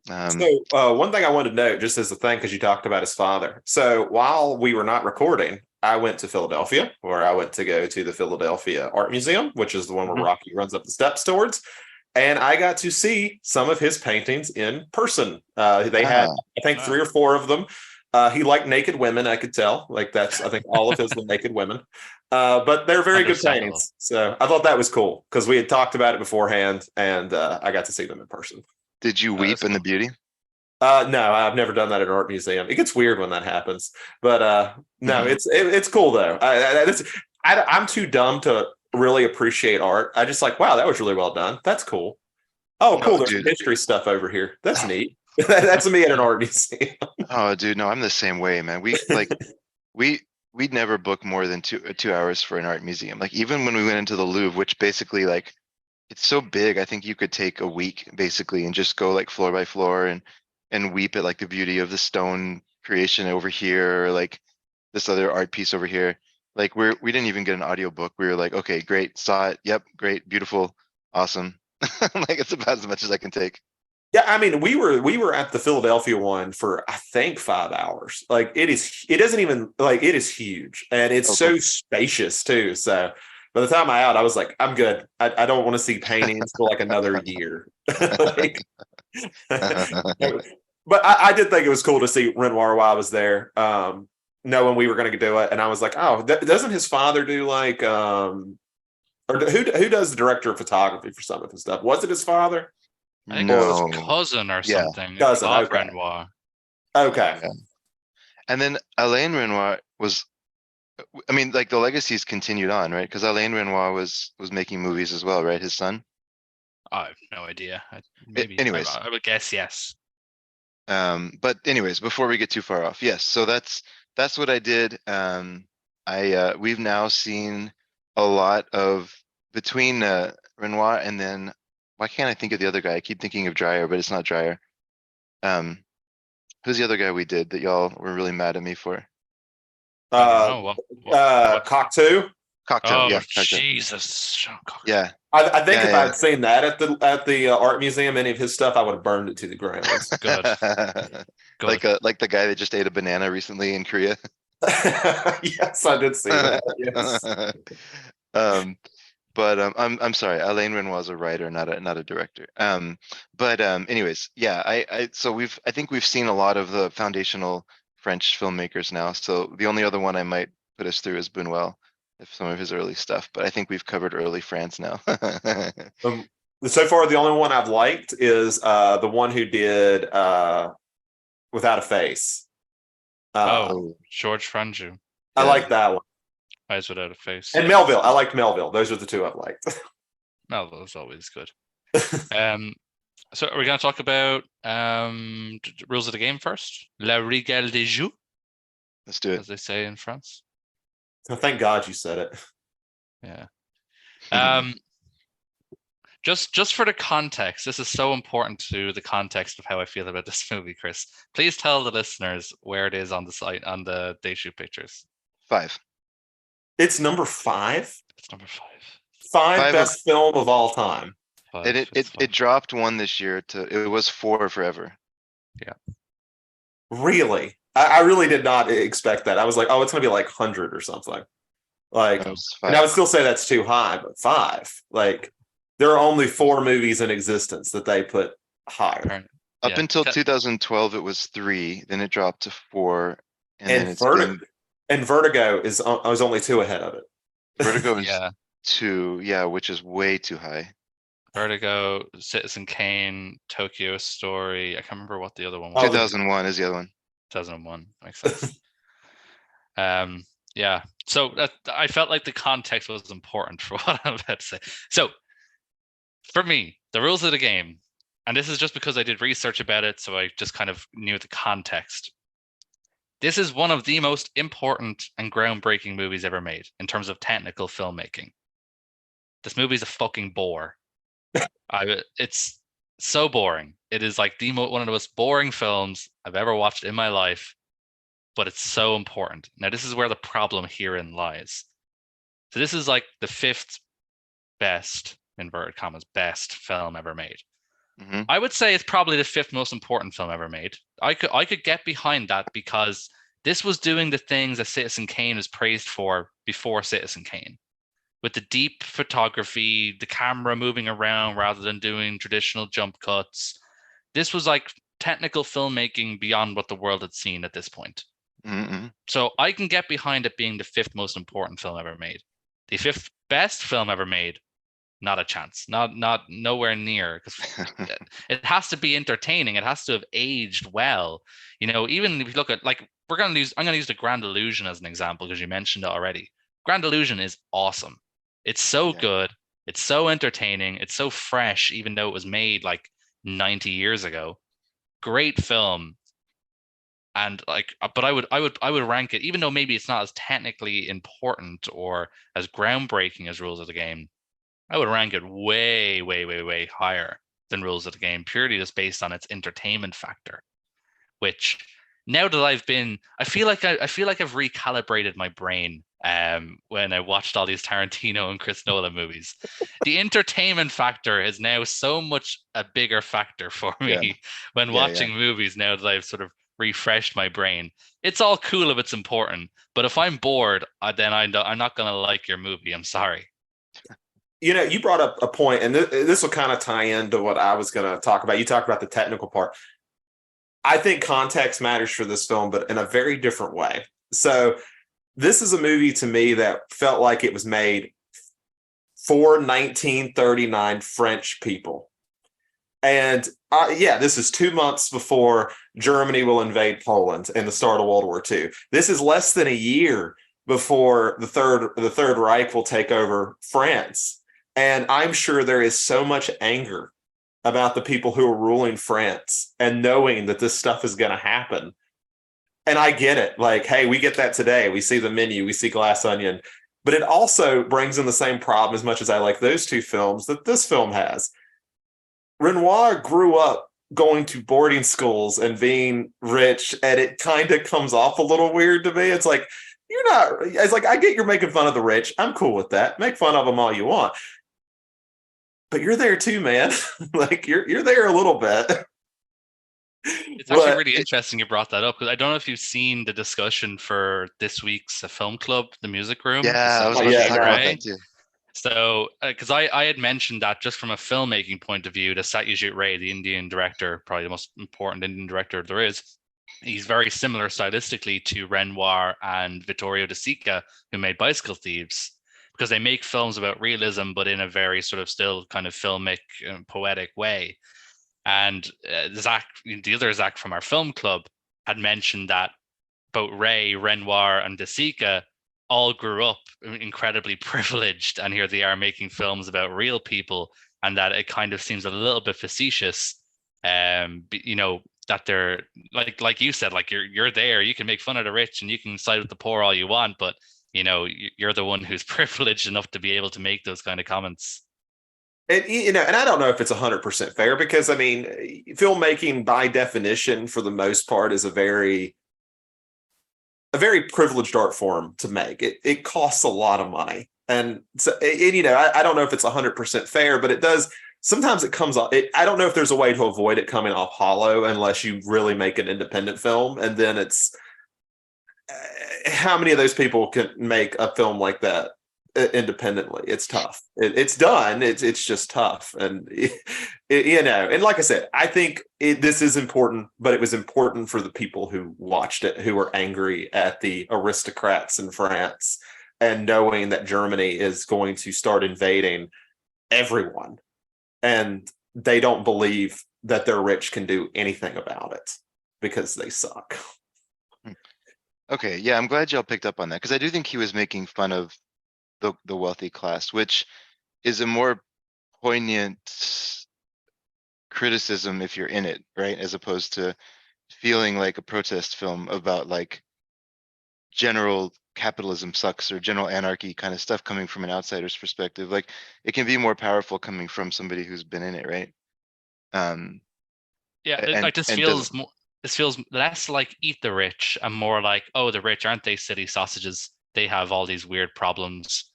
So one thing I wanted to note, just as a thing, because you talked about his father. So while we were not recording, I went to Philadelphia, where I went to go to the Philadelphia Art Museum, which is the one where Rocky runs up the steps towards. And I got to see some of his paintings in person. They had, I think, 3 or 4 of them. He liked naked women, I could tell. Like I think all of his were naked women. But they're very good paintings. So I thought that was cool because we had talked about it beforehand, and I got to see them in person. Did you weep in the beauty? No, I've never done that at an art museum. It gets weird when that happens. But no, it's cool though. I'm too dumb to really appreciate art. I just like, wow, that was really well done. That's cool. Oh, cool. There's some history stuff over here. That's neat. That's me at an art museum. Oh, dude, no, I'm the same way, man. We'd never book more than 2 hours for an art museum. Like even when we went into the Louvre, which basically like it's so big. I think you could take a week basically and just go like floor by floor and weep at like the beauty of the stone creation over here, or like this other art piece over here. Like we didn't even get an audiobook. We were like, okay, great, saw it. Yep, great, beautiful, awesome. Like it's about as much as I can take. Yeah, I mean, we were at the Philadelphia one for I think 5 hours. Like it doesn't even like it is huge and it's Okay. so spacious too. So by the time I was like, I'm good. I don't want to see paintings for like another year. Like, but I did think it was cool to see Renoir while I was there, knowing we were going to do it, and I was like, oh, doesn't his father do like or who does the director of photography for some of his stuff? Was it his father? I think it was his No. cousin or Yeah. something. Cousin, Claude okay. Renoir. Okay. Yeah. And then Alain Renoir was, I mean, like the legacies continued on, right? Because Alain Renoir was making movies as well, right? His son. I have no idea. Maybe. Anyways, I would guess yes. but anyways, before we get too far off, yes. So that's what I did. We've now seen a lot of between Renoir and then why can't I think of the other guy? I keep thinking of Dreyer, but it's not Dreyer. Um, who's the other guy we did that y'all were really mad at me for? I don't Uh, know what. Cocteau. Cocktail, Oh yeah, Cocktail. Jesus, Sean Cox. Yeah, I think Yeah, if yeah. I'd seen that at the art museum, any of his stuff, I would have burned it to the ground. Good. Good. Like the guy that just ate a banana recently in Korea. Yes, I did see that. Yes. Um, but I'm sorry, Alain Renoir is a writer, not a director. But anyways, yeah, I think we've seen a lot of the foundational French filmmakers now. So the only other one I might put us through is Buñuel, if some of his early stuff. But I think we've covered early France now. So far, the only one I've liked is the one who did Without a Face. George Franju. I Yeah. like that one. Eyes Without a Face. And Melville. I liked Melville. Those are the two I've liked. Melville's always good. So are we going to talk about rules of the game first? La règle des jeux, Let's do it. as they say in France. Thank God you said it. Yeah. Just for the context, this is so important to the context of how I feel about this movie, Chris. Please tell the listeners where it is on the site, on the They Shoot Pictures. 5. It's number 5. It's number 5. Five best film of all time. It dropped one this year it was 4 forever. Yeah. Really? I really did not expect that. I was like, oh, it's gonna be like 100 or something. Like, and I would still say that's too high, but 5. Like, there are only 4 movies in existence that they put higher. Up until 2012, it was 3. Then it dropped to 4, and then Vertigo is only 2 ahead of it. Vertigo is 2, yeah, which is way too high. Vertigo, Citizen Kane, Tokyo Story. I can't remember what the other one was. 2001 is the other one. 2001 makes sense. Yeah. So I felt like the context was important for what I'm about to say. So for me, the rules of the game, and this is just because I did research about it, so I just kind of knew the context. This is one of the most important and groundbreaking movies ever made in terms of technical filmmaking. This movie is a fucking bore. It's so boring. It is like one of the most boring films I've ever watched in my life, but it's so important. Now, this is where the problem herein lies. So this is like the 5th best, inverted commas, best film ever made. Mm-hmm. I would say it's probably the 5th most important film ever made. I could get behind that because this was doing the things that Citizen Kane was praised for before Citizen Kane. With the deep photography, the camera moving around rather than doing traditional jump cuts. This was like technical filmmaking beyond what the world had seen at this point. Mm-hmm. So I can get behind it being the 5th most important film ever made. The 5th best film ever made, not a chance. Not nowhere near, because it has to be entertaining. It has to have aged well. You know, even if you look at, like, I'm going to use The Grand Illusion as an example because you mentioned it already. Grand Illusion is awesome. It's so good. It's so entertaining. It's so fresh, even though it was made like 90 years ago. Great film. And like, but I would rank it, even though maybe it's not as technically important or as groundbreaking as Rules of the Game. I would rank it way, way, way, way higher than Rules of the Game, purely just based on its entertainment factor. Which now that I feel like I feel like I've recalibrated my brain when I watched all these Tarantino and Chris Nolan movies. The entertainment factor is now so much a bigger factor for Yeah. me when Yeah, watching movies now that I've sort of refreshed my brain. It's all cool if it's important, but if I'm bored, then I'm not gonna like your movie. I'm sorry. You brought up a point, and this will kind of tie into what I was going to talk about. You talked about the technical part. I think context matters for this film, but in a very different way. So this is a movie to me that felt like it was made for 1939 French people. And yeah, this is 2 months before Germany will invade Poland and the start of World War II. This is less than a year before the Third Reich will take over France. And I'm sure there is so much anger about the people who are ruling France and knowing that this stuff is going to happen. And I get it. Like, hey, we get that today. We see the menu, we see Glass Onion. But it also brings in the same problem, as much as I like those two films, that this film has. Renoir grew up going to boarding schools and being rich, and it kind of comes off a little weird to me. It's like, it's like, I get you're making fun of the rich. I'm cool with that. Make fun of them all you want. But you're there too, man. Like you're there a little bit. It's actually really interesting you brought that up, because I don't know if you've seen the discussion for this week's film club, the music room. Yeah, I was about to talk about that too. So, because I had mentioned that just from a filmmaking point of view, the Satyajit Ray, the Indian director, probably the most important Indian director there is, he's very similar stylistically to Renoir and Vittorio De Sica, who made Bicycle Thieves, because they make films about realism, but in a very sort of still kind of filmic and poetic way. And Zach, the other Zach from our film club, had mentioned that both Ray, Renoir, and De Sica all grew up incredibly privileged, and here they are making films about real people, and that it kind of seems a little bit facetious. That they're like you said, like you're there, you can make fun of the rich and you can side with the poor all you want, but you're the one who's privileged enough to be able to make those kind of comments. And and I don't know if it's 100% fair, because I mean, filmmaking by definition, for the most part, is a very privileged art form to make. It costs a lot of money, and so I don't know if it's 100% fair, but it does. Sometimes it comes off. I don't know if there's a way to avoid it coming off hollow unless you really make an independent film, and then it's how many of those people can make a film like that independently? It's tough. It's done. It's just tough, and and like I said, I think this is important, but it was important for the people who watched it, who were angry at the aristocrats in France, and knowing that Germany is going to start invading everyone, and they don't believe that their rich can do anything about it because they suck. Okay, yeah, I'm glad y'all picked up on that, because I do think he was making fun of the wealthy class, which is a more poignant criticism if you're in it, right? As opposed to feeling like a protest film about like general capitalism sucks or general anarchy kind of stuff coming from an outsider's perspective. Like, it can be more powerful coming from somebody who's been in it, right? Like this feels more. This feels less like Eat the Rich and more like, oh, the rich, aren't they silly sausages? They have all these weird problems.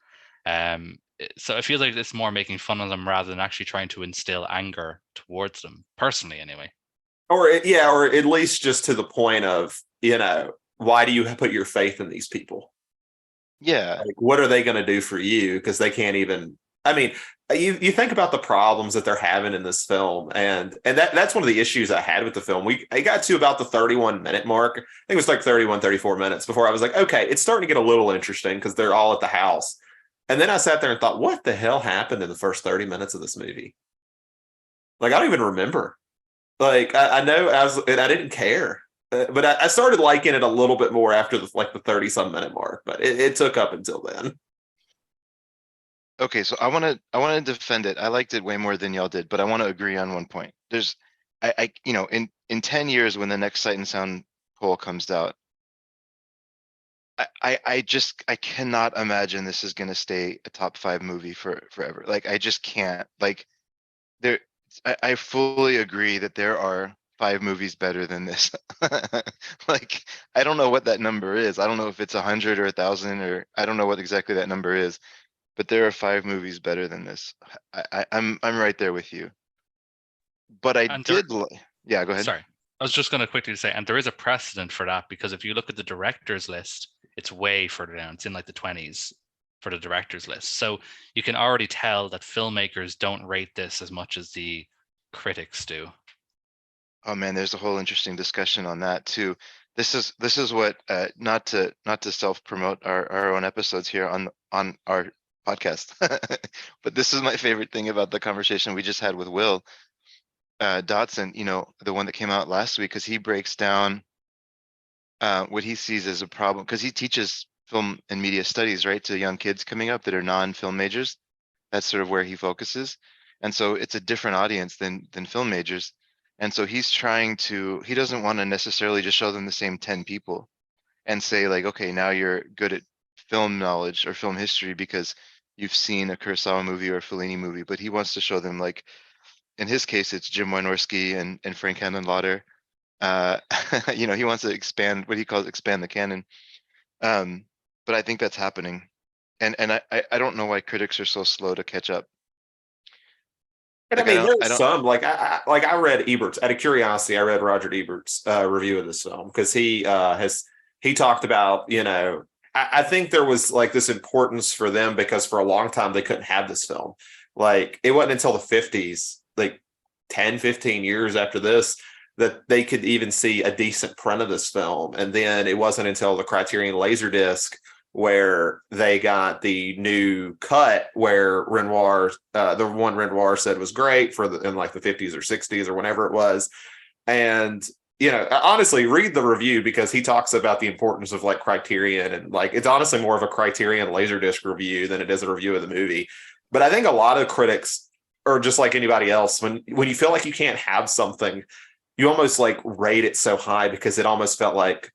So I feel like it's more making fun of them rather than actually trying to instill anger towards them, personally, anyway. Or at least just to the point of, why do you put your faith in these people? Yeah. Like, what are they going to do for you? Because they can't even. I mean, you think about the problems that they're having in this film, and that's one of the issues I had with the film. I got to about the 31-minute mark. I think it was like 31, 34 minutes before I was like, okay, it's starting to get a little interesting because they're all at the house. And then I sat there and thought, what the hell happened in the first 30 minutes of this movie? Like, I don't even remember. Like, I know and I didn't care. But I started liking it a little bit more after the 30-some minute mark, but it took up until then. Okay, so I want to defend it. I liked it way more than y'all did, but I want to agree on one point. There's, in 10 years when the next Sight and Sound poll comes out, I cannot imagine this is going to stay a top 5 movie for forever. Like, I just can't. Like, there, I fully agree that there are 5 movies better than this. Like, I don't know what that number is. I don't know if it's 100 or 1,000, or I don't know what exactly that number is. But there are 5 movies better than this. I'm right there with you. But I And did. Yeah, go ahead. sorry, I was just going to quickly say, and there is a precedent for that, because if you look at the directors list, it's way further down. It's in like the 20s for the directors list. So you can already tell that filmmakers don't rate this as much as the critics do. Oh man, there's a whole interesting discussion on that too. This is what not to self promote our own episodes here on our podcast, but this is my favorite thing about the conversation we just had with Will Dotson. You know, the one that came out last week, because he breaks down what he sees as a problem, because he teaches film and media studies, right, to young kids coming up that are non-film majors. That's sort of where he focuses, and so it's a different audience than film majors. And so he's trying to, he doesn't want to necessarily just show them the same 10 people and say like, okay, now you're good at film knowledge or film history because you've seen a Kurosawa movie or a Fellini movie, but he wants to show them, like, in his case, it's Jim Wynorski and Frank Henenlotter. You know, he wants to expand what he calls expand the canon. But I think that's happening. And I don't know why critics are so slow to catch up. And Like, I mean, I there's don't, some I read Ebert's, out of curiosity. I read Roger Ebert's review of this film because he talked about, you know, I think there was like this importance for them because for a long time they couldn't have this film. Like, it wasn't until the 50s, like 10, 15 years after this, that they could even see a decent print of this film. And then it wasn't until the Criterion Laserdisc where they got the new cut where Renoir, the one Renoir said was great for in like the 50s or 60s or whenever it was. And, you know, honestly, read the review because he talks about the importance of like Criterion, and like it's honestly more of a Criterion Laserdisc review than it is a review of the movie. But I think a lot of critics, or just like anybody else, when you feel like you can't have something, you almost like rate it so high because it almost felt like,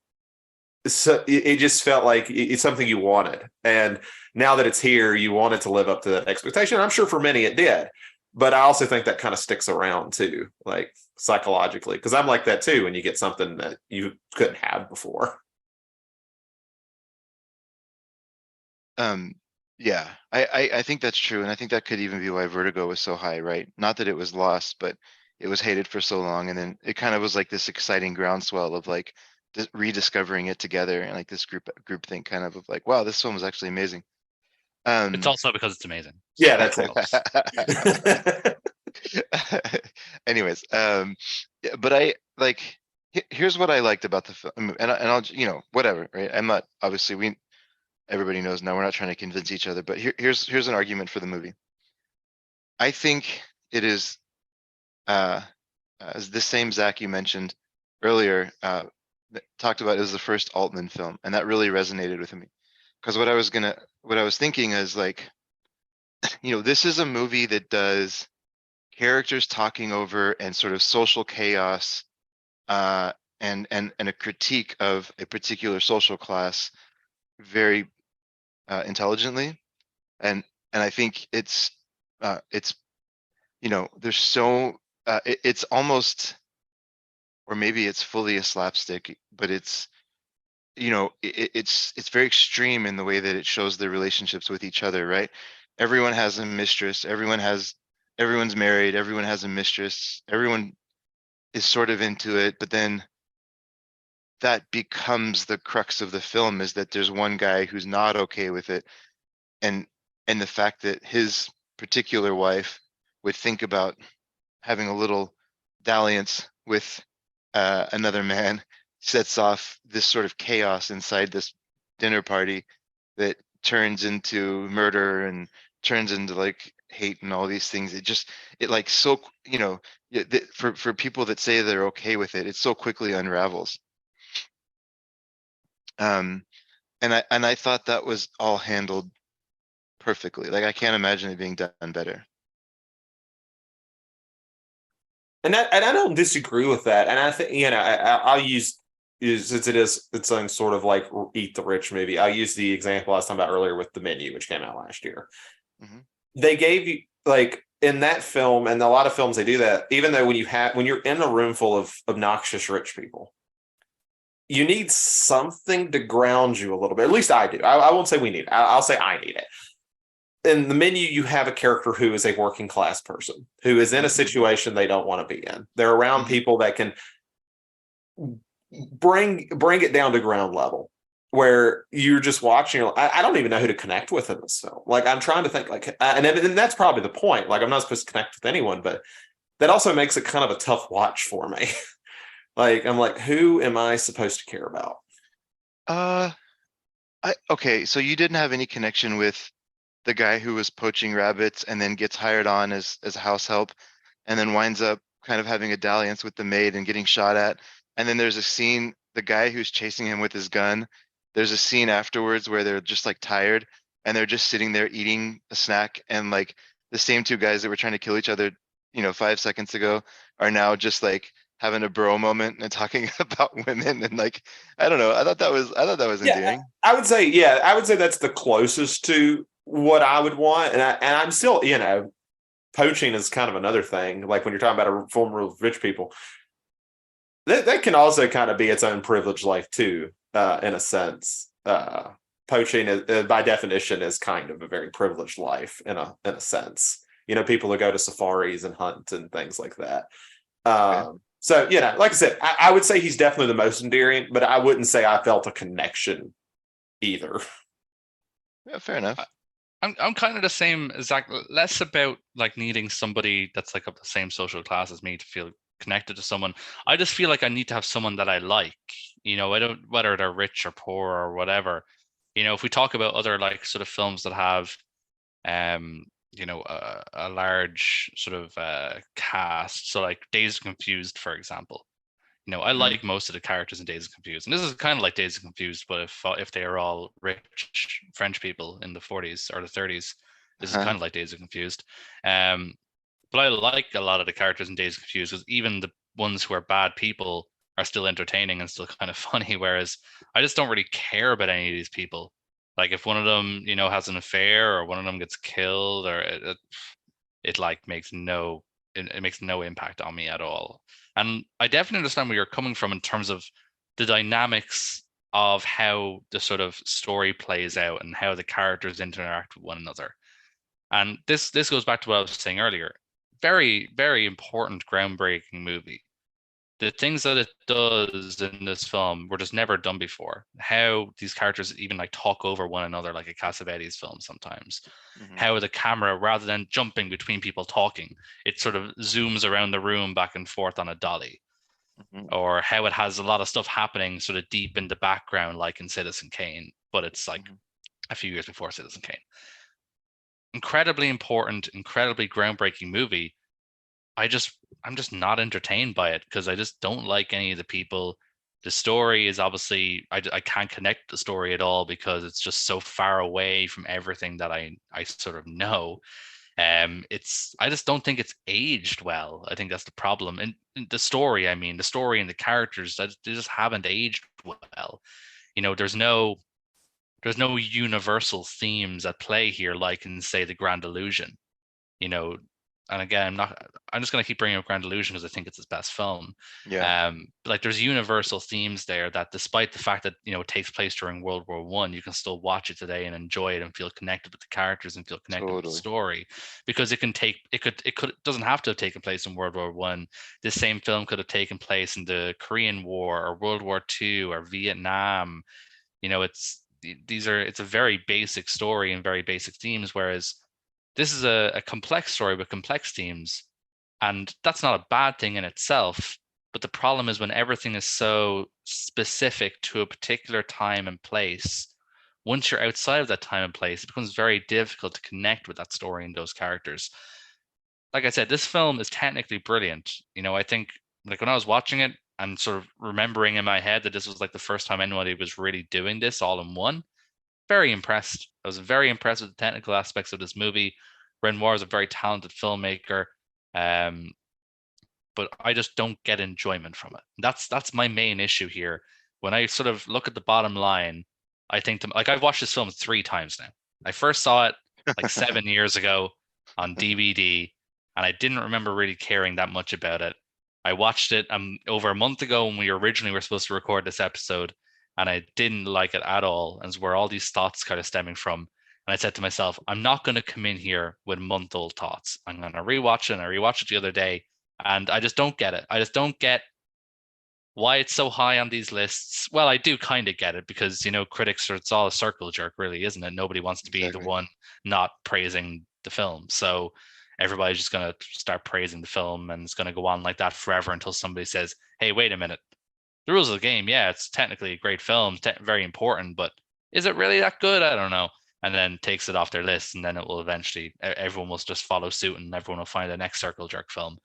so it just felt like it's something you wanted. And now that it's here, you want it to live up to that expectation. I'm sure for many it did, but I also think that kind of sticks around too, like psychologically, because I'm like that too when you get something that you couldn't have before. Yeah, I think that's true. And I think that could even be why Vertigo was so high, right? Not that it was lost, but it was hated for so long. And then it kind of was like this exciting groundswell of like rediscovering it together, and like this group thing kind of like, wow, this film is actually amazing. It's also because it's amazing. Yeah, that's it. Anyways, yeah, but I like, here's what I liked about the film, and I'll, you know, whatever, right? I'm not, obviously everybody knows now we're not trying to convince each other, but here's an argument for the movie. I think it is as the same Zach you mentioned earlier talked about, is the first Altman film, and that really resonated with me. Because what I was thinking is like, you know, this is a movie that does characters talking over and sort of social chaos, and a critique of a particular social class very intelligently, and I think it's you know, there's so it's almost, or maybe it's fully a slapstick, but it's, you know, it's very extreme in the way that it shows their relationships with each other, right? Everyone has a mistress, everyone's married, everyone has a mistress, everyone is sort of into it, but then that becomes the crux of the film, is that there's one guy who's not okay with it, and the fact that his particular wife would think about having a little dalliance with another man sets off this sort of chaos inside this dinner party that turns into murder and turns into like hate and all these things. It like, so, you know, for people that say they're okay with it, it so quickly unravels. And I thought that was all handled perfectly. Like, I can't imagine it being done better. And I don't disagree with that. And I think, you know, I'll use since it is its own sort of like eat the rich movie, I used the example I was talking about earlier with The Menu, which came out last year. Mhm. They gave you like in that film, and a lot of films they do that. Even though when you're in a room full of obnoxious rich people, you need something to ground you a little bit. At least I do. I won't say we need it. I'll say I need it. In The Menu, you have a character who is a working class person who is in a Mhm. situation they don't want to be in. They're around Mhm. people that can bring it down to ground level, where you're just watching. I don't even know who to connect with in this film. Like I'm trying to think, like, and that's probably the point. Like I'm not supposed to connect with anyone, but that also makes it kind of a tough watch for me. Like I'm like, who am I supposed to care about? Uh, okay, so you didn't have any connection with the guy who was poaching rabbits and then gets hired on as a house help and then winds up kind of having a dalliance with the maid and getting shot at. And then there's a scene, the guy who's chasing him with his gun, there's a scene afterwards where they're just like tired and they're just sitting there eating a snack, and like the same two guys that were trying to kill each other, 5 seconds ago are now just like having a bro moment and talking about women, and like I don't know. I thought that was Yeah, endearing. I would say, that's the closest to what I would want. I'm still, poaching is kind of another thing. Like when you're talking about a form of rich people, that can also kind of be its own privileged life too, in a sense. Poaching, by definition, is kind of a very privileged life in a sense. People who go to safaris and hunt and things like that. Okay. So, like I said, I would say he's definitely the most endearing, but I wouldn't say I felt a connection either. Yeah, fair enough. I'm kind of the same exact, less about like needing somebody that's like of the same social class as me to feel connected to someone. I just feel like I need to have someone that I like. I don't, whether they're rich or poor or whatever. If we talk about other like sort of films that have a large sort of cast, so like Days Confused, for example. I Mhm. like most of the characters in Days of Confused, and this is kind of like Days of Confused, but if they are all rich French people in the 40s or the 30s, this is Uh-huh. kind of like Days of Confused. Um, but I like a lot of the characters in Days of Confused because even the ones who are bad people are still entertaining and still kind of funny. Whereas I just don't really care about any of these people. Like if one of them, has an affair or one of them gets killed, or it like it makes no impact on me at all. And I definitely understand where you're coming from in terms of the dynamics of how the sort of story plays out and how the characters interact with one another. And this goes back to what I was saying earlier. Very, very important, groundbreaking movie. The things that it does in this film were just never done before. How these characters even like talk over one another, like a Cassavetes film sometimes. Mhm. How the camera, rather than jumping between people talking, it sort of zooms around the room back and forth on a dolly. Mhm. Or how it has a lot of stuff happening sort of deep in the background, like in Citizen Kane, but it's like Mhm. a few years before Citizen Kane. Incredibly important, incredibly groundbreaking movie. I'm just not entertained by it because I just don't like any of the people. The story is obviously I can't connect the story at all because it's just so far away from everything that I sort of know. I just don't think it's aged well. I think that's the problem. And the story, I mean, the story and the characters, they just haven't aged well. There's no universal themes at play here, like in say The Grand Illusion. you know and again, I'm just going to keep bringing up Grand Illusion because I think it's his best film. Yeah, Like there's universal themes there that despite the fact that it takes place during World War I, you can still watch it today and enjoy it and feel connected with the characters and feel connected with the totally. story, because it doesn't have to have taken place in World War I. This same film could have taken place in the Korean War or World War II or Vietnam. It's a very basic story and very basic themes, whereas this is a complex story with complex themes, and that's not a bad thing in itself. But the problem is when everything is so specific to a particular time and place. Once you're outside of that time and place, it becomes very difficult to connect with that story and those characters. Like I said, this film is technically brilliant. I think like when I was watching it and sort of remembering in my head that this was like the first time anybody was really doing this all in one, very impressed. I was very impressed with the technical aspects of this movie. Renoir is a very talented filmmaker, um, but I just don't get enjoyment from it. That's my main issue here. when I sort of look at the bottom line, I think like I've watched this film 3 times now. I first saw it like 7 years ago on DVD, and I didn't remember really caring that much about it. I watched it over a month ago when we originally were supposed to record this episode, and I didn't like it at all, and it's where all these thoughts kind of stemming from. And I said to myself, I'm not going to come in here with month-old thoughts. I'm going to rewatch it, and I rewatched it the other day, and I just don't get it. I just don't get why it's so high on these lists. Well, I do kind of get it because, critics are, it's all a circle jerk, really, isn't it? Nobody wants to be the one not praising the film. So everybody's just going to start praising the film, and it's going to go on like that forever until somebody says, hey, wait a minute. The rules of the game, yeah, it's technically a great film, very important, but is it really that good? I don't know. And then takes it off their list, and then it will eventually, everyone will just follow suit, and everyone will find the next circle jerk film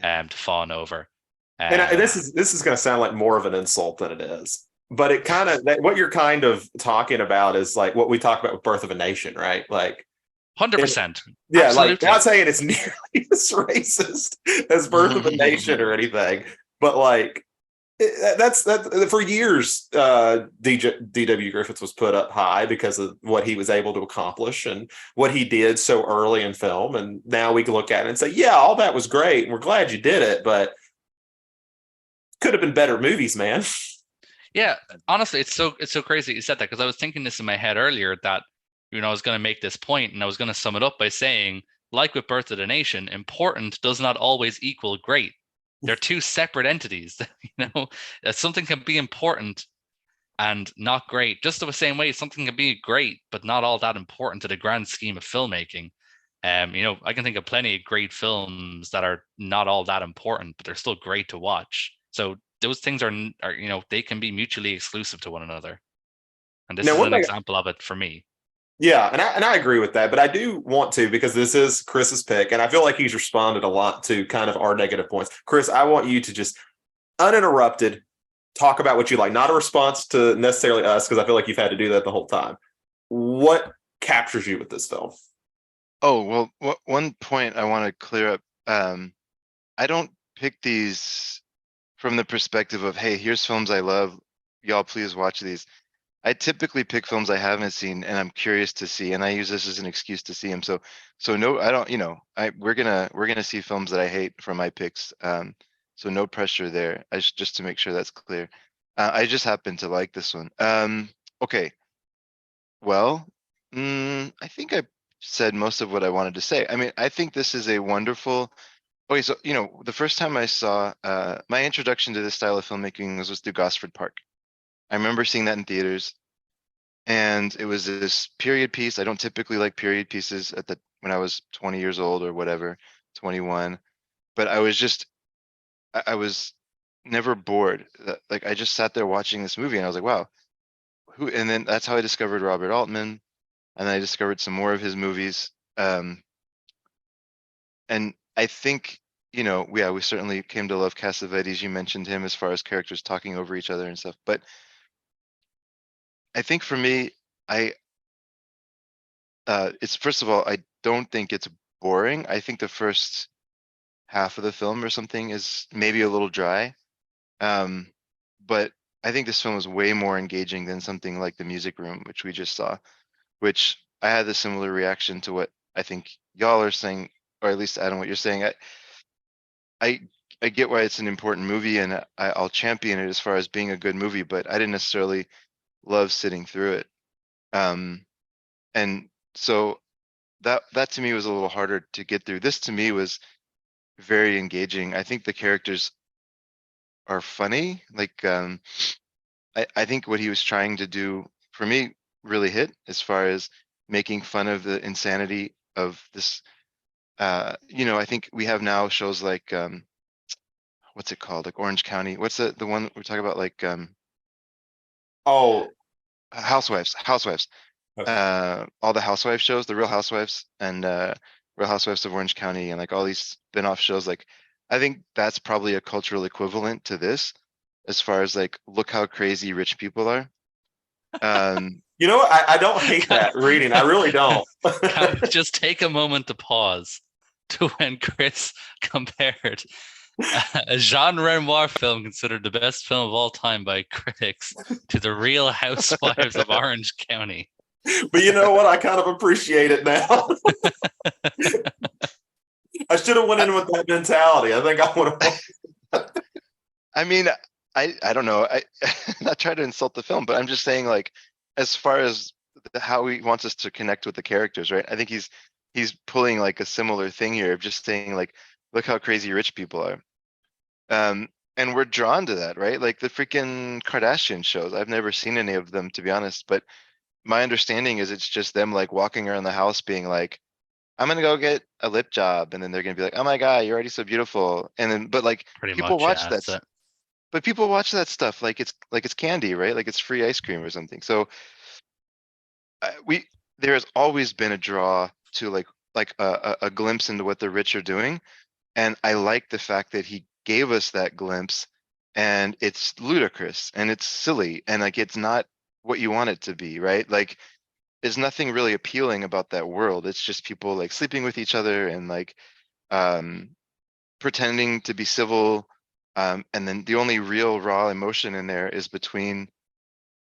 to fawn over. And this is going to sound like more of an insult than it is, but it kind of, what you're kind of talking about is like what we talk about with Birth of a Nation, right? Like 100%. Yeah, absolutely. like not saying it's nearly as racist as Birth of a Nation or anything, but like that's for years. D.W. Griffiths was put up high because of what he was able to accomplish and what he did so early in film, and now we can look at it and say, yeah, all that was great, and we're glad you did it, but could have been better movies, man. Yeah, honestly, it's so crazy you said that, because I was thinking this in my head earlier that I was going to make this point, and I was going to sum it up by saying, like with Birth of the Nation, important does not always equal great. They're two separate entities. Something can be important and not great. Just the same way something can be great but not all that important to the grand scheme of filmmaking. I can think of plenty of great films that are not all that important, but they're still great to watch. So those things are they can be mutually exclusive to one another. And this is an example of it for me. Yeah, and I agree with that, but I do want to, because this is Chris's pick, and I feel like he's responded a lot to kind of our negative points. Chris, I want you to just uninterrupted talk about what you like, not a response to necessarily us, because I feel like you've had to do that the whole time. What captures you with this film? Oh, well, one point I want to clear up. I don't pick these from the perspective of, hey, here's films I love, y'all please watch these. I typically pick films I haven't seen and I'm curious to see, and I use this as an excuse to see them. So no, I don't. We're gonna see films that I hate from my picks. So no pressure there. Just to make sure that's clear. I just happen to like this one. Okay. Well, I think I said most of what I wanted to say. I mean, I think this is a wonderful. Okay, so the first time I saw my introduction to this style of filmmaking was through Gosford Park. I remember seeing that in theaters, and it was this period piece. I don't typically like period pieces when I was 20 years old or whatever, 21, but I was never bored. Like I just sat there watching this movie, and I was like, wow, who? And then that's how I discovered Robert Altman, and then I discovered some more of his movies. And I think we certainly came to love Cassavetes. You mentioned him as far as characters talking over each other and stuff, but I think for me, it's, first of all, I don't think it's boring. I think the first half of the film or something is maybe a little dry. But I think this film is way more engaging than something like The Music Room, which we just saw, which I had a similar reaction to what I think y'all are saying, or at least Adam, what you're saying. I get why it's an important movie, and I'll champion it as far as being a good movie, but I didn't necessarily love sitting through it. And so that to me was a little harder to get through. This to me was very engaging. I think the characters are funny. Like I think what he was trying to do for me really hit, as far as making fun of the insanity of this. I think we have now shows like what's it called? Like Orange County. What's the one we're talking about? Like Housewives. Okay. All the housewife shows, the Real Housewives and Real Housewives of Orange County, and like all these spin-off shows. Like I think that's probably a cultural equivalent to this, as far as like, look how crazy rich people are. You know what? I don't hate that reading. I really don't. Can we just take a moment to pause to when Chris compared A Jean Renoir film considered the best film of all time by critics to The Real Housewives of Orange County. But you know what? I kind of appreciate it now. I should have went in with that mentality. I think I would have. I mean, I don't know. I not try to insult the film, but I'm just saying, like, as far as how he wants us to connect with the characters, right? I think he's pulling like a similar thing here of just saying, like, look how crazy rich people are. And we're drawn to that, right? Like the freaking Kardashian shows. I've never seen any of them, to be honest, but my understanding is it's just them like walking around the house being like, I'm gonna go get a lip job, and then they're gonna be like, oh my God, you're already so beautiful. And then but like Pretty people much, watch yeah. that That's it. but people watch that stuff like it's candy, right? Like it's free ice cream or something. So we there has always been a draw to like a glimpse into what the rich are doing, and I like the fact that he gave us that glimpse, and it's ludicrous and it's silly and like it's not what you want it to be, right? Like there's nothing really appealing about that world. It's just people like sleeping with each other and like um pretending to be civil. And then the only real raw emotion in there is between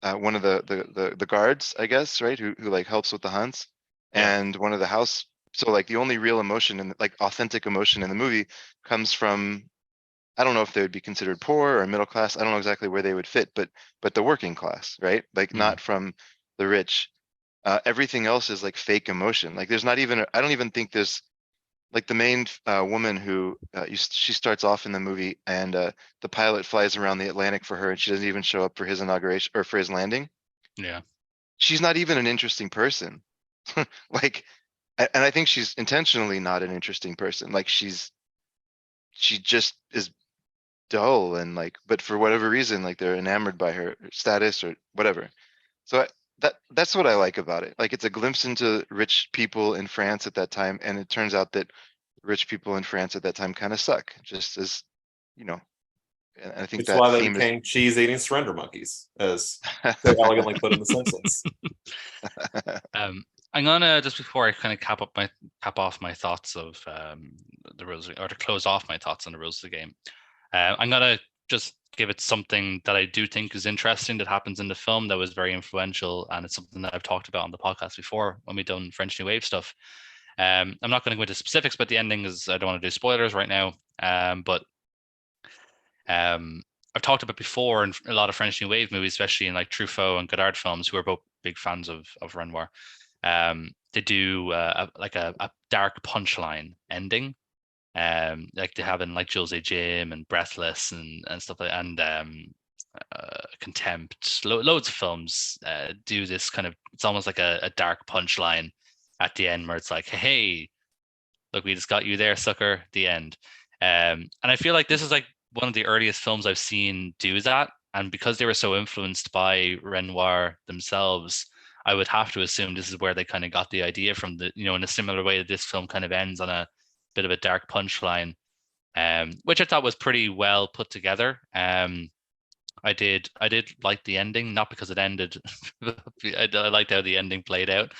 one of the guards, I guess, right, who like helps with the hunts, Yeah. and one of the house. So like the only real emotion and like authentic emotion in the movie comes from, I don't know if they would be considered poor or middle class. I don't know exactly where they would fit, but the working class, right? Like Mm. not from the rich. Everything else is like fake emotion. Like there's not even, I don't even think there's like the main woman who she starts off in the movie, and the pilot flies around the Atlantic for her, and she doesn't even show up for his inauguration or for his landing. Yeah. She's not even an interesting person. Like, and I think she's intentionally not an interesting person. Like she just is dull and like, but for whatever reason, like they're enamored by her status or whatever. So that's what I like about it. Like it's a glimpse into rich people in France at that time, and it turns out that rich people in France at that time kind of suck, just as you know. And I think It's that why they theme is became cheese eating surrender monkeys, as so elegantly put in The Simpsons. I'm gonna, just before I kind of cap off my thoughts of the rules, or to close off my thoughts on the rules of the game. I'm gonna just give it something that I do think is interesting that happens in the film that was very influential, and it's something that I've talked about on the podcast before when we've done French New Wave stuff. I'm not going to go into specifics, but the ending is, I don't want to do spoilers right now. But I've talked about before in a lot of French New Wave movies, especially in like Truffaut and Godard films, who are both big fans of Renoir. They do like a dark punchline ending, like they have in like Jose Jim and Breathless and stuff like, and Contempt. Loads of films do this kind of. It's almost like a dark punchline at the end where it's like, hey, look, we just got you there, sucker. The end. And I feel like this is like one of the earliest films I've seen do that. And because they were so influenced by Renoir themselves, I would have to assume this is where they kind of got the idea from, the, in a similar way that this film kind of ends on a bit of a dark punchline, which I thought was pretty well put together. I did like the ending, not because it ended. I liked how the ending played out.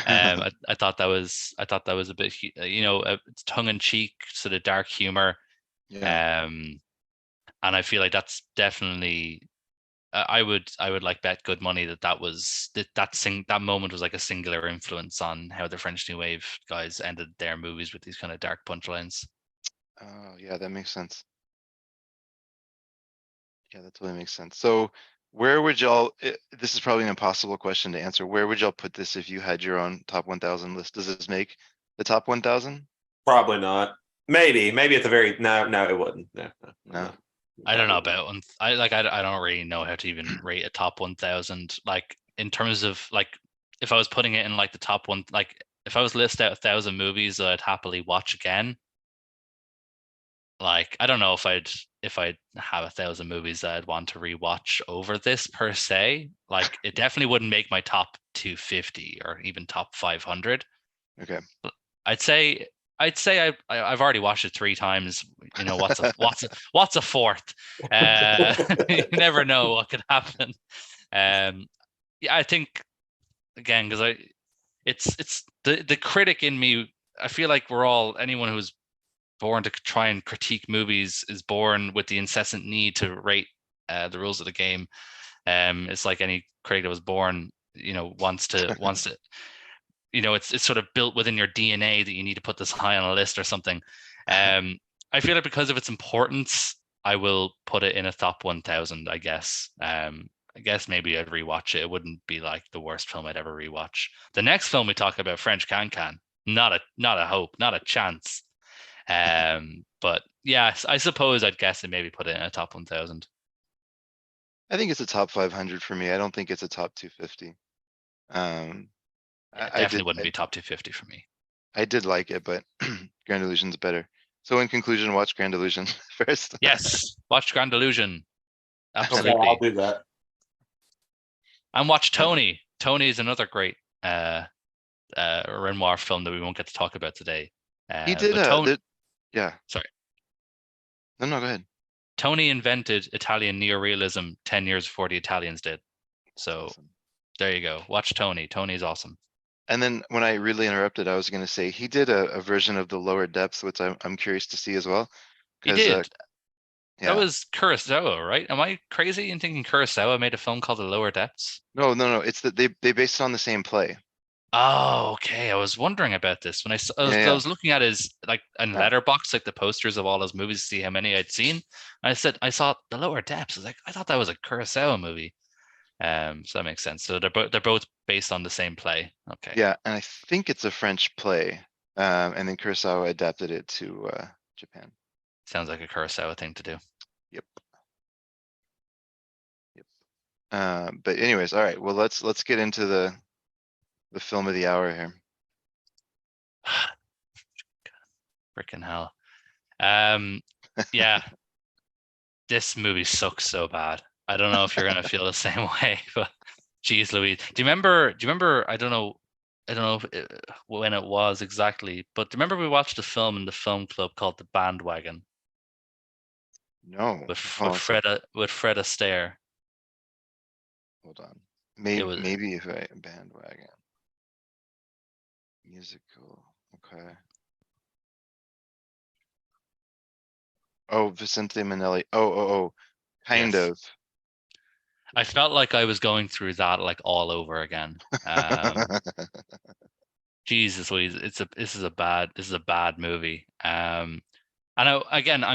I thought that was a bit, tongue in cheek, sort of dark humor. yeah. And I feel like that's definitely. I would like bet good money that was that moment was like a singular influence on how the French New Wave guys ended their movies with these kind of dark punchlines. Oh yeah, that makes sense. Yeah, that totally makes sense. So where would y'all, this is probably an impossible question to answer. Where would y'all put this if you had your own top 1,000 list? Does this make the top 1,000? Probably not. Maybe at the very no, it wouldn't. No, No. I don't know probably about one. I don't really know how to even rate a top 1,000. Like in terms of like, if I was putting it in like the top one, like if I was list out 1,000 movies that I'd happily watch again, like I don't know if I'd have 1,000 movies that I'd want to rewatch over this per se. Like it definitely wouldn't make my top 250 or even top 500. Okay. I'd say I've already watched it 3 times. What's a fourth? You never know what could happen. Yeah, I think again because it's the critic in me. I feel like we're all, anyone who's born to try and critique movies is born with the incessant need to rate the rules of the game. It's like any critic that was born, wants to, it's sort of built within your DNA that you need to put this high on a list or something. I feel like because of its importance, I will put it in a top 1,000, I guess. I guess maybe I'd rewatch it. It wouldn't be like the worst film I'd ever rewatch. The next film we talk about, French Can, not a hope, not a chance. But yeah, I suppose I'd guess and maybe put it in a top 1,000. I think it's a top 500 for me. I don't think it's a top 250. It definitely wouldn't be top 250 for me. I did like it, but Grand Illusion's better. So in conclusion, watch Grand Illusion first. Yes, watch Grand Illusion. Okay, Absolutely. I'll do that. And watch Tony. Tony is another great Renoir film that we won't get to talk about today. He did yeah. Sorry. No, go ahead. Tony invented Italian neorealism 10 years before the Italians did. So awesome. There you go. Watch Tony. Tony's awesome. And then when I really interrupted, I was going to say he did a version of The Lower Depths, which I'm curious to see as well. He did. That was Kurosawa, right? Am I crazy in thinking Kurosawa made a film called The Lower Depths? No. It's that they based it on the same play. Oh, okay. I was wondering about this when I was looking at his Letterboxd, like the posters of all his movies to see how many I'd seen. I saw The Lower Depths. I was like, I thought that was a Kurosawa movie. So that makes sense. So they're both based on the same play. Okay. Yeah, and I think it's a French play. And then Kurosawa adapted it to Japan. Sounds like a Kurosawa thing to do. Yep. But anyways, all right. Well, let's get into the film of the hour here. Freaking hell. Yeah. This movie sucks so bad. I don't know if you're gonna feel the same way, but geez Louise. Do you remember, I don't know when it was exactly, but do you remember we watched a film in the film club called The Bandwagon? No. With Fred Astaire. Hold on. Maybe if I Bandwagon. Musical. Okay. Oh, Vicente Minnelli. Oh. Kind of. I felt like I was going through that like all over again. Jesus Louise, this is a bad movie. And I'm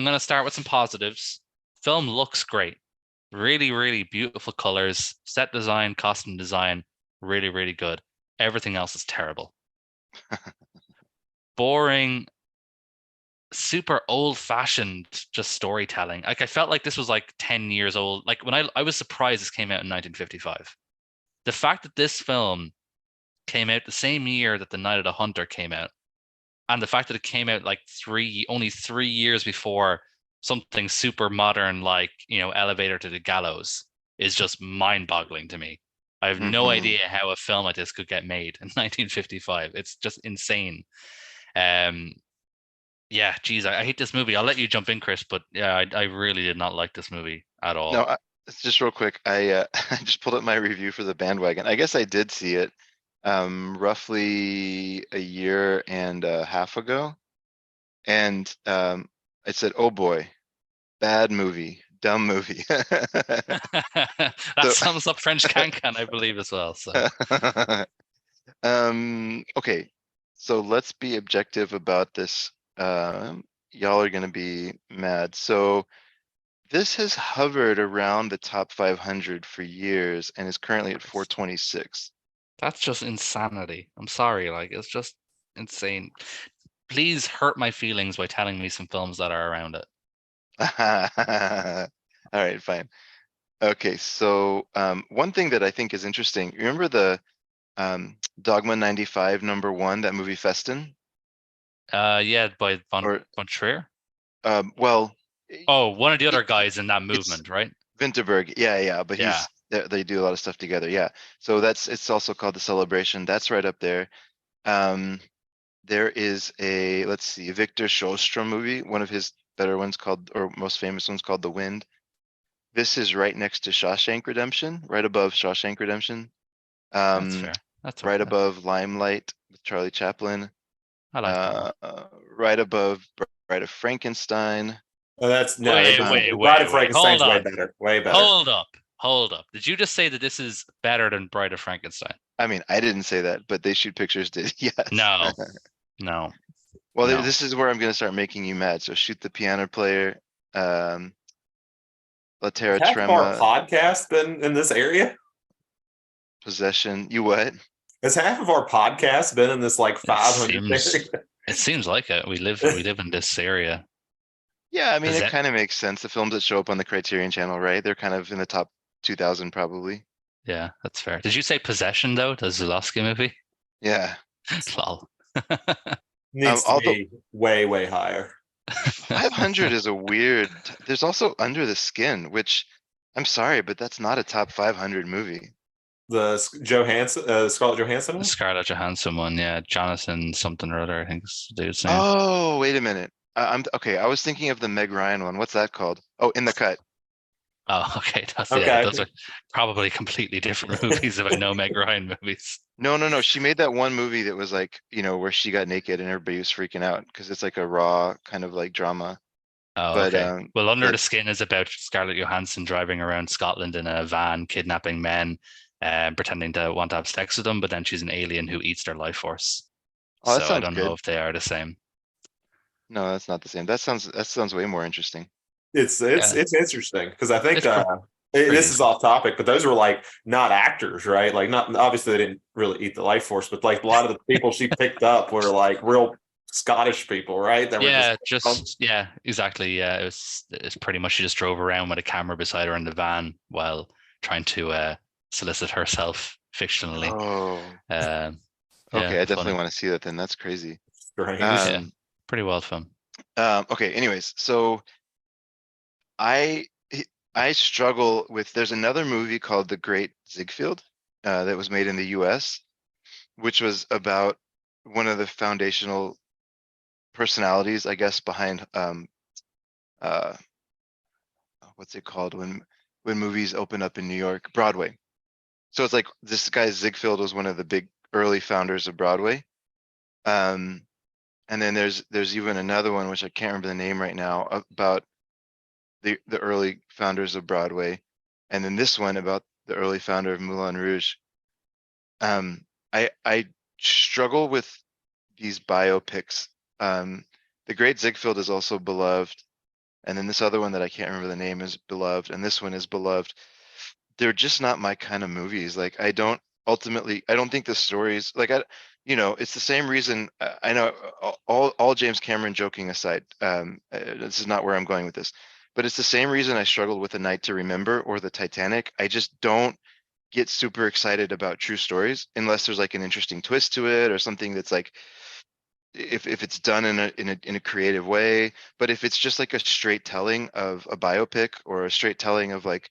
gonna start with some positives. Film looks great. Really, really beautiful colors, set design, costume design, really, really good. Everything else is terrible. Boring, super old-fashioned just storytelling. Like I felt like this was like 10 years old. Like when I was surprised this came out in 1955. The fact that this film came out the same year that The Night of the Hunter came out, and the fact that it came out like only 3 years before something super modern like Elevator to the Gallows is just mind-boggling to me. I have no idea how a film like this could get made in 1955. It's just insane. Yeah, geez, I hate this movie. I'll let you jump in, Chris, but yeah, I really did not like this movie at all. No, just real quick. I just pulled up my review for The Bandwagon. I guess I did see it roughly a year and a half ago, and I said, "Oh boy, bad movie, dumb movie." That sums up French Can, I believe, as well. So, okay, so let's be objective about this. Y'all are gonna be mad. So this has hovered around the top 500 for years and is currently at 426. That's just insanity. I'm sorry, like it's just insane. Please hurt my feelings by telling me some films that are around it. All right, fine. Okay, so one thing that I think is interesting, remember the Dogma 95 #1, that movie Festin? Yeah, by von Trier. Well, one of the other guys in that movement, right? Vinterberg, yeah, but they do a lot of stuff together, yeah. So it's also called The Celebration. That's right up there. There is a, let's see, Victor Sjöström movie, one of his better ones or most famous ones, called The Wind. This is right next to Shawshank Redemption, right above Shawshank Redemption. That's fair. That's right above Limelight with Charlie Chaplin. I like that one. Right above Bride of Frankenstein. Oh, that's no. Wait, Bride of wait. Hold Frankenstein's way on. better. Way better. Hold up. Did you just say that this is better than Bride of Frankenstein? I mean, I didn't say that, but They Shoot Pictures did. Yes. No. No. Well, No. this is where I'm going to start making you mad. So Shoot the Piano Player, La Terra Half of our Trema, podcast been in this area? Possession. You what? Has half of our podcast been in this like 500 area? It seems like it. We live in this area. Yeah, I mean, Is it that- kind of makes sense. The films that show up on the Criterion Channel, right? They're kind of in the top 2000 probably. Yeah, that's fair. Did you say Possession though? The Zulawski movie? Yeah. Lol. Needs to although- be way, way higher. 500 is a weird. There's also Under the Skin, which I'm sorry, but that's not a top 500 movie. The Scarlett Johansson one? Scarlett Johansson one, yeah. Jonathan something or other, I think is the dude's name. Oh, wait a minute. I'm okay. I was thinking of the Meg Ryan one. What's that called? Oh, In the Cut. Oh, okay. Yeah, Okay. those are probably completely different movies if I know Meg Ryan movies. No. She made that one movie that was like, where she got naked and everybody was freaking out because it's like a raw kind of like drama. Oh, But, okay. Well, Under but- the Skin is about Scarlett Johansson driving around Scotland in a van, kidnapping men, pretending to want to have sex with them, but then she's an alien who eats their life force. Oh, that So I sounds don't good. know if they are the same. No, that's not the same. That sounds way more interesting. It's interesting because I think It's pretty this is off topic, but those were like not actors, right? Like not obviously they didn't really eat the life force, but like a lot of the people she picked up were like real Scottish people, right? That were Yeah, exactly. Yeah, it's pretty much she just drove around with a camera beside her in the van while trying to solicit herself fictionally. Oh, okay. I definitely want to see that then. That's crazy. strange. Yeah, pretty well fun. Okay. Anyways, so I struggle with. There's another movie called The Great Ziegfeld that was made in the U.S., which was about one of the foundational personalities, I guess, behind what's it called when movies open up in New York, Broadway. So it's like this guy Ziegfeld was one of the big early founders of Broadway. And then there's even another one which I can't remember the name right now about the early founders of Broadway, and then this one about the early founder of Moulin Rouge. I struggle with these biopics. The Great Ziegfeld is also beloved, and then this other one that I can't remember the name is beloved, and this one is beloved. They're just not my kind of movies. Like I don't think the stories like it's the same reason. I know all James Cameron joking aside, this is not where I'm going with this, but it's the same reason I struggled with A Night to Remember or the Titanic. I just don't get super excited about true stories unless there's like an interesting twist to it or something that's like if it's done in a creative way. But if it's just like a straight telling of a biopic or a straight telling of like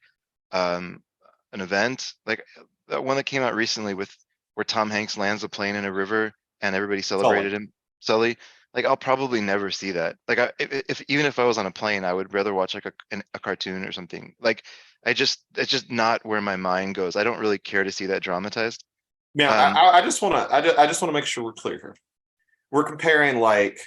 an event, like that one that came out recently with where Tom Hanks lands a plane in a river and everybody celebrated him, Sully. Like I'll probably never see that. Like if even if I was on a plane, I would rather watch like a cartoon or something. Like it's just not where my mind goes. I don't really care to see that dramatized. Now, I just want to make sure we're clear here. We're comparing like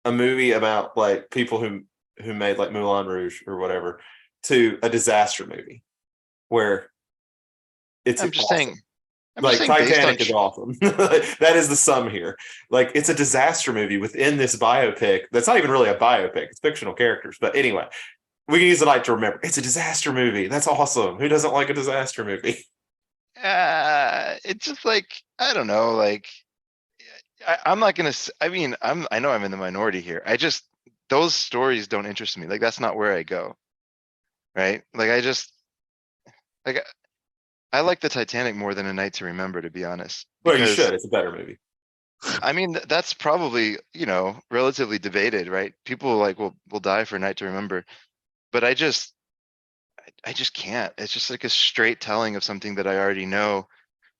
a movie about like people who made like Moulin Rouge or whatever to a disaster movie where it's I'm just awesome. saying. Like Titanic is awesome. That is the sum here. Like it's a disaster movie within this biopic. That's not even really a biopic. It's fictional characters. But anyway, we can use The Night to Remember. It's a disaster movie. That's awesome. Who doesn't like a disaster movie? It's just like I don't know. Like I'm not gonna. I mean, I know I'm in the minority here. Those stories don't interest me. Like that's not where I go. Right? Like I like the Titanic more than A Night to Remember, to be honest. Well, you should. It's a better movie. I mean, that's probably relatively debated, right? People like will die for A Night to Remember, but I just can't. It's just like a straight telling of something that I already know.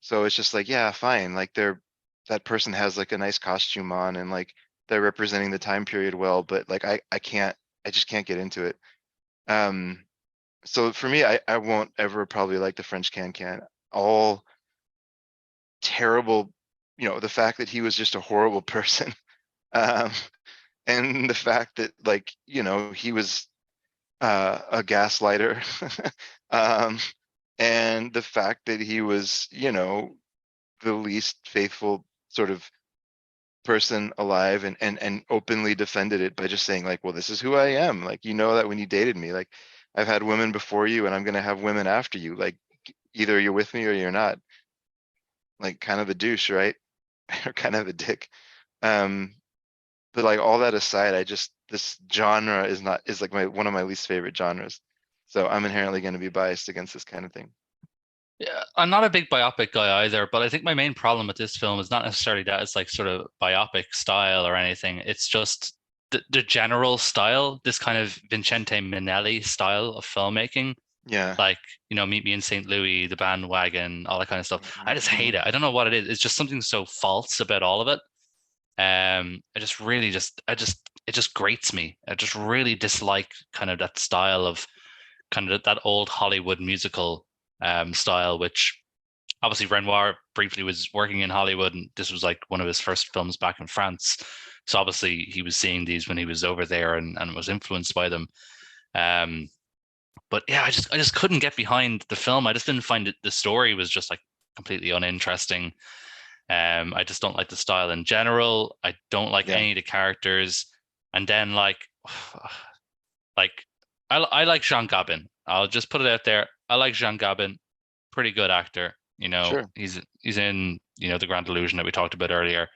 So it's just like, yeah, fine. Like that person has like a nice costume on and like they're representing the time period well, but like I just can't get into it. So for me, I won't ever probably like the French Can. All terrible, the fact that he was just a horrible person. And and the fact that, like, you know, he was a gaslighter, and the fact that he was, you know, the least faithful sort of person alive, and openly defended it by just saying, like, well, this is who I am. Like, you know that when you dated me, like, I've had women before you and I'm gonna have women after you. Like, either you're with me or you're not. Like, kind of a douche, right? Or kind of a dick. Um, but like, all that aside, this genre is like one of my least favorite genres. So I'm inherently going to be biased against this kind of thing. Yeah, I'm not a big biopic guy either, but I think my main problem with this film is not necessarily that it's like sort of biopic style or anything. It's just the general style, this kind of Vincente Minnelli style of filmmaking. Yeah. Like, you know, Meet Me in St. Louis, The Bandwagon, all that kind of stuff. I just Mhm. hate it. I don't know what it is. It's just something so false about all of it. I just really it just grates me. I just really dislike kind of that style of kind of that old Hollywood musical style, which obviously Renoir briefly was working in Hollywood, and this was like one of his first films back in France. So obviously he was seeing these when he was over there and was influenced by them. Um, but yeah, I just couldn't get behind the film. I just didn't find it. The story was just like completely uninteresting. I just don't like the style in general. I don't like Yeah. any of the characters. And then like I like Jean Gabin. I'll just put it out there. I like Jean Gabin. Pretty good actor. You know, Sure. he's in, you know, The Grand Illusion that we talked about earlier.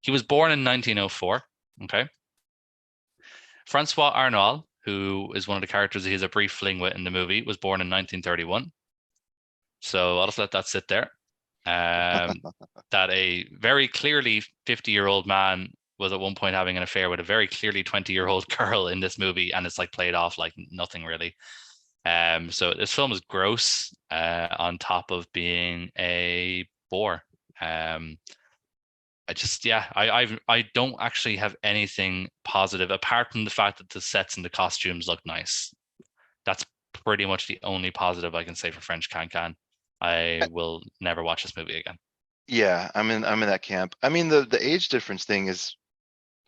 He was born in 1904. Okay. Francois Arnault, who is one of the characters he has a brief fling with in the movie, was born in 1931. So I'll just let that sit there. That a very clearly 50-year-old man was at one point having an affair with a very clearly 20-year-old girl in this movie, and it's like played off like nothing really. So this film is gross, on top of being a bore. I just, yeah, I don't actually have anything positive apart from the fact that the sets and the costumes look nice. That's pretty much the only positive I can say for French Can. I will never watch this movie again. Yeah, I'm in that camp. I mean, the age difference thing is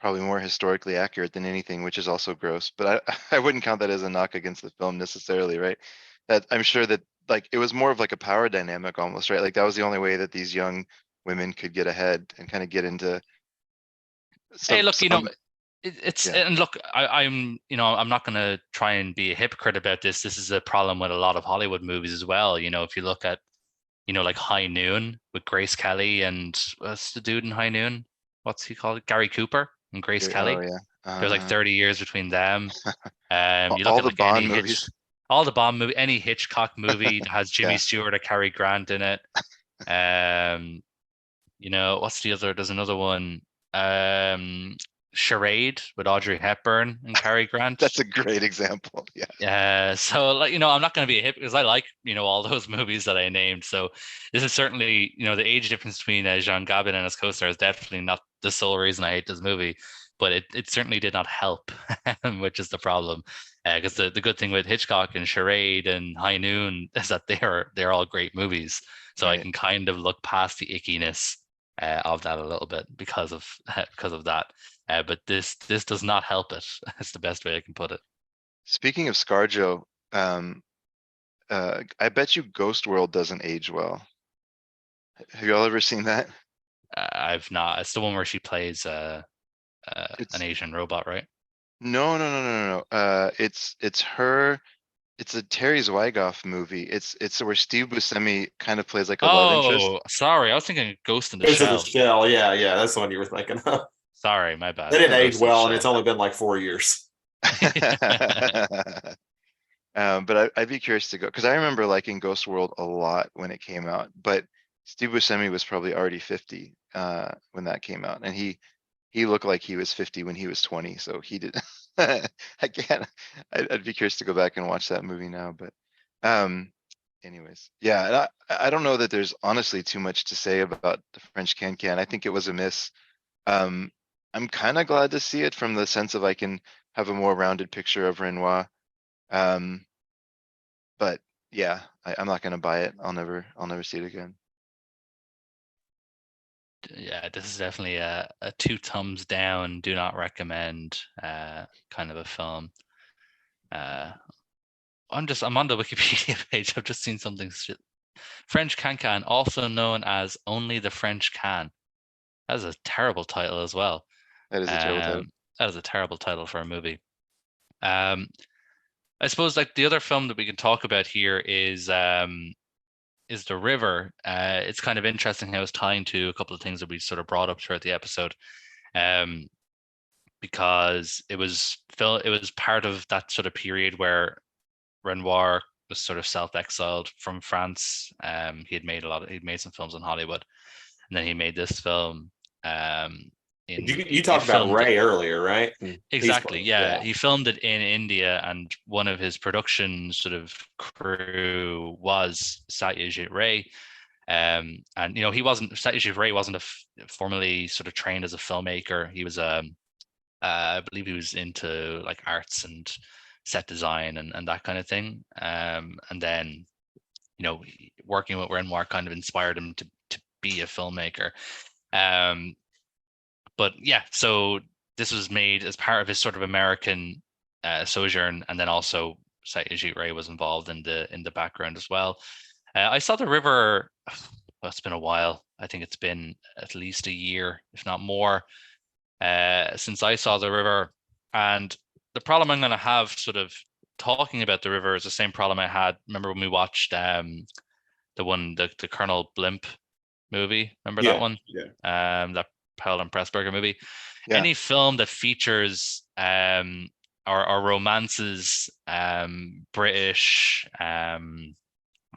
probably more historically accurate than anything, which is also gross. But I I wouldn't count that as a knock against the film necessarily, right? That I'm sure that, like, it was more of like a power dynamic almost, right? Like, that was the only way that these young women could get ahead and kind of get into Hey, some look, you know, some it's yeah. and look, I'm, you know, I'm not going to try and be a hypocrite about this. This is a problem with a lot of Hollywood movies as well. You know, if you look at, you know, like High Noon with Grace Kelly and what's the dude in High Noon? What's he called? Gary Cooper and Grace Oh Kelly. yeah. There's like 30 years between them. You look All at the like Bond movies. all the Bond movie, any Hitchcock movie that has Jimmy Yeah. Stewart or Cary Grant in it. Um, you know, what's the other? There's another one. Charade with Audrey Hepburn and Cary Grant. That's a great example. Yeah. So like, you know, I'm not going to be a hip because I like, you know, all those movies that I named. So this is certainly, you know, the age difference between Jean Gabin and his co-star is definitely not the sole reason I hate this movie, but it certainly did not help, which is the problem. Because the good thing with Hitchcock and Charade and High Noon is that they're all great movies. So I Right. can kind of look past the ickiness of that a little bit because of that. But this does not help it. It's the best way I can put it. Speaking of ScarJo, I bet you Ghost World doesn't age well. Have y'all ever seen that? I've not. It's the one where she plays an It's Asian robot, right? no. It's her. It's a Terry Zwigoff movie. It's where Steve Buscemi kind of plays like a love interest. Oh, sorry. I was thinking Ghost in the Ghost in the Shell. Shell. Yeah, yeah, that's the one you were thinking of. Sorry, my They bad. didn't age Ghost in the well, and it's Shell. only been like 4 years. But I'd be curious to go because I remember liking Ghost World a lot when it came out. But Steve Buscemi was probably already 50 when that came out, and he looked like he was 50 when he was 20. So he did. I can't. I'd be curious to go back and watch that movie now. But anyways, yeah. And I don't know that there's honestly too much to say about the French Can. I think it was a miss. Um, I'm kind of glad to see it from the sense of I can have a more rounded picture of Renoir. Um, but yeah, I'm not gonna buy it. I'll never see it again. yeah, this is definitely a 2 thumbs down, do not recommend kind of a film. I'm on the Wikipedia page. I've just seen something. French Can, also known as Only the French Can. That is a terrible title as well. That is a terrible title. That is a terrible title for a movie. I suppose like the other film that we can talk about here is The River. It's kind of interesting how it's tying to a couple of things that we sort of brought up throughout the episode. Because it was part of that sort of period where Renoir was sort of self-exiled from France. He'd made some films in Hollywood, and then he made this film. You talked about Ray earlier, right? Exactly. Yeah. He filmed it in India, and one of his production sort of crew was Satyajit Ray. And Satyajit Ray wasn't formally sort of trained as a filmmaker. He was I believe he was into like arts and set design and that kind of thing. And then, working with Renoir kind of inspired him to be a filmmaker. But yeah, so this was made as part of his sort of American sojourn, and then also Satyajit Ray was involved in the background as well. I saw The River. Well, it's been a while. I think it's been at least a year, if not more, since I saw The River. And the problem I'm going to have sort of talking about The River is the same problem I had. Remember when we watched the Colonel Blimp movie? Remember that one? Yeah. That Powell and Pressburger movie. Yeah. Any film that features or romances British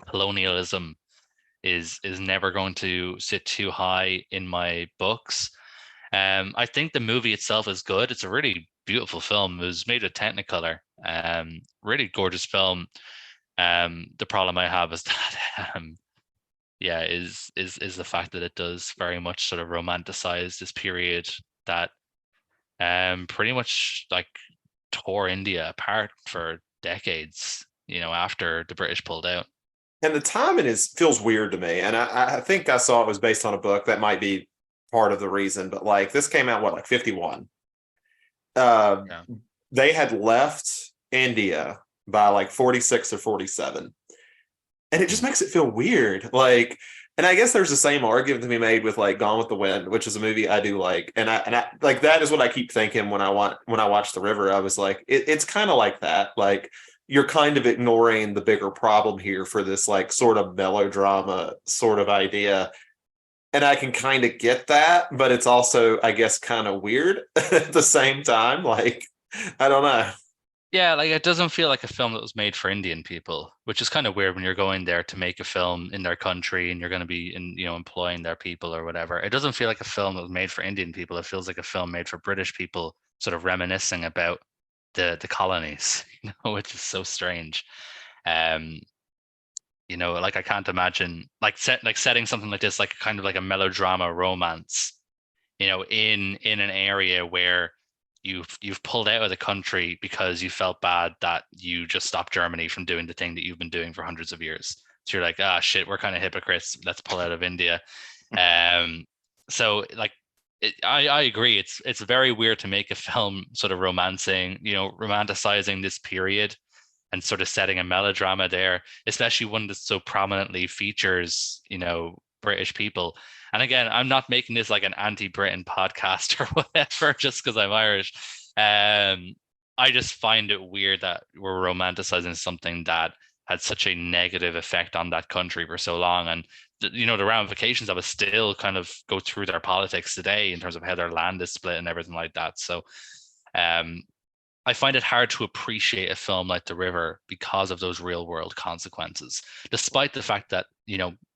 colonialism is never going to sit too high in my books. I think the movie itself is good. It's a really beautiful film. It was made with Technicolor. Really gorgeous film. The problem I have is that is the fact that it does very much sort of romanticize this period that pretty much like tore India apart for decades, after the British pulled out. And the timing feels weird to me. And I think I saw it was based on a book. That might be part of the reason, but like this came out like 51. They had left India by like 46 or 47. And it just makes it feel weird. Like, and I guess there's the same argument to be made with like Gone with the Wind, which is a movie I do like. And I like, that is what I keep thinking when I watch The River. I was like, it's kind of like that. Like, you're kind of ignoring the bigger problem here for this like sort of melodrama sort of idea. And I can kind of get that, but it's also, I guess, kind of weird at the same time. Like, I don't know. Yeah, like it doesn't feel like a film that was made for Indian people, which is kind of weird when you're going there to make a film in their country and you're going to be employing their people or whatever. It doesn't feel like a film that was made for Indian people. It feels like a film made for British people, sort of reminiscing about the colonies, which is so strange. Like I can't imagine setting something like this, like kind of like a melodrama romance, in an area where you've pulled out of the country because you felt bad that you just stopped Germany from doing the thing that you've been doing for hundreds of years. So you're like, shit, we're kind of hypocrites. Let's pull out of India. So like, I agree. It's very weird to make a film sort of romanticizing this period and sort of setting a melodrama there, especially one that so prominently features, British people. And again, I'm not making this like an anti-Britain podcast or whatever, just because I'm Irish. I just find it weird that we're romanticizing something that had such a negative effect on that country for so long. And, the ramifications of it still kind of go through their politics today in terms of how their land is split and everything like that. So I find it hard to appreciate a film like The River because of those real world consequences, despite the fact that,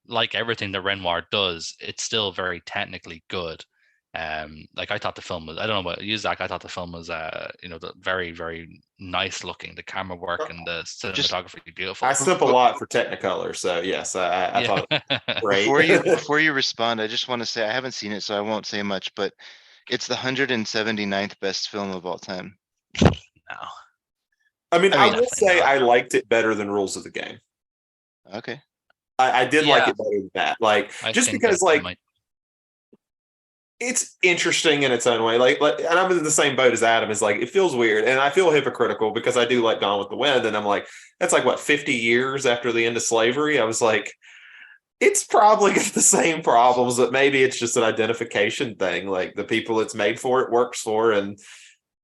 like everything that Renoir does, it's still very technically good. Like I thought the film was, I don't know about you, Zach, I thought the film was, very, very nice looking. The camera work and the cinematography, beautiful. I sip a lot for Technicolor, so yes, I thought it was great. Before you respond, I just want to say I haven't seen it, so I won't say much, but it's the 179th best film of all time. No. I mean, I will say I liked it better than Rules of the Game. Okay. I did like it better than that. Like, just because, like, it's interesting in its own way. And I'm in the same boat as Adam. Is like it feels weird, and I feel hypocritical because I do like Gone with the Wind, and I'm like, that's like what 50 years after the end of slavery. I was like, it's probably got the same problems, but maybe it's just an identification thing. Like the people it's made for, it works for, and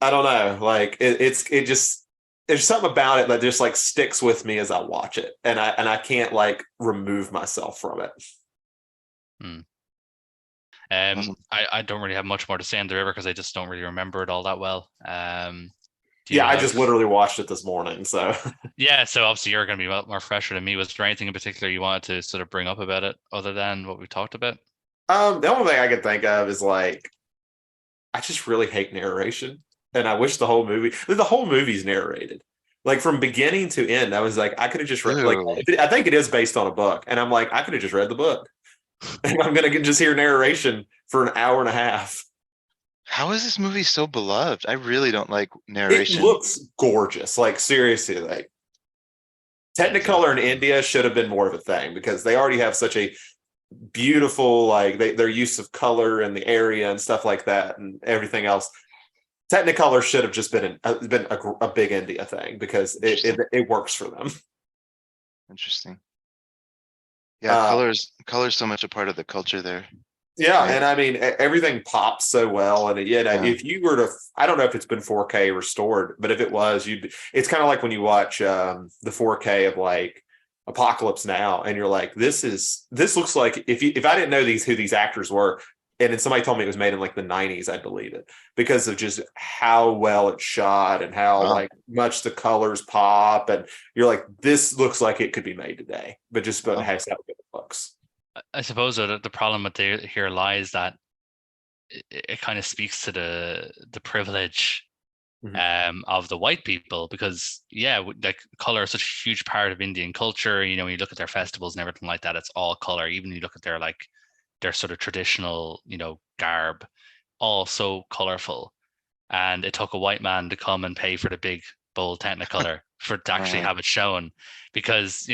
I don't know. Like it just there's something about it that just like sticks with me as I watch it, and I can't like remove myself from it. Hmm. Awesome. I don't really have much more to say on the river because I just don't really remember it all that well. Do Yeah, you I have? just literally watched it this morning, so Yeah, so obviously you're going to be a lot more fresher than me. Was there anything in particular you wanted to sort of bring up about it other than what we talked about? the only thing I can think of is like I just really hate narration, and I wish the whole movie's narrated, like from beginning to end. I was like, I could have just read. Like, Ooh. I think it is based on a book, and I'm like, I could have just read the book, and I'm gonna just hear narration for an hour and a half. How is this movie so beloved? I really don't like It narration. looks gorgeous, like seriously, like Technicolor in India should have been more of a thing because they already have such a beautiful like their use of color and the area and stuff like that and everything else. Technicolor should have just been a big India thing because it works for them. Interesting. Yeah, color's so much a part of the culture there. Yeah, Right. and I mean everything pops so well, and yet Yeah. if you were to, I don't know if it's been 4K restored, but if it was, it's kind of like when you watch the 4K of like Apocalypse Now, and you're like, this looks like if I didn't know who these actors were, and then somebody told me it was made in like the 90s, I'd believe it because of just how well it's shot and how Wow. like much the colors pop, and you're like, this looks like it could be made today, but just about Wow. how it looks. I suppose that the problem with here lies that it kind of speaks to the privilege of the white people because like color is such a huge part of Indian culture. You know, when you look at their festivals and everything like that, it's all color. Even when you look at their sort of traditional, garb, all so colorful. And it took a white man to come and pay for the big bold Technicolor to actually have it shown because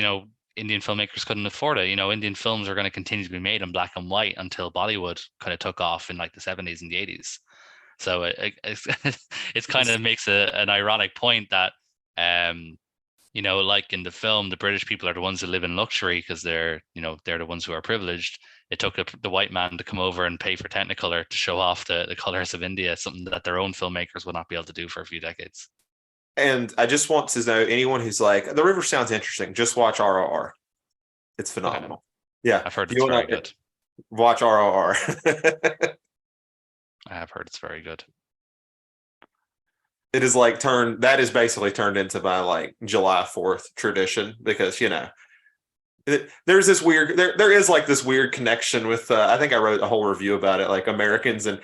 Indian filmmakers couldn't afford it. Indian films are going to continue to be made in black and white until Bollywood kind of took off in like the 70s and the 80s. So it's kind of makes an ironic point that like in the film, the British people are the ones who live in luxury because they're the ones who are privileged. It took the white man to come over and pay for Technicolor to show off the colors of India, something that their own filmmakers would not be able to do for a few decades. And I just want to know anyone who's like, the river sounds interesting, just watch RRR. It's phenomenal. Okay. Yeah. I've heard it's very good. Watch RRR. I have heard it's very good. It is like that is basically turned into my like July 4th tradition because, there's this weird, there is like this weird connection with, I think I wrote a whole review about it, like Americans and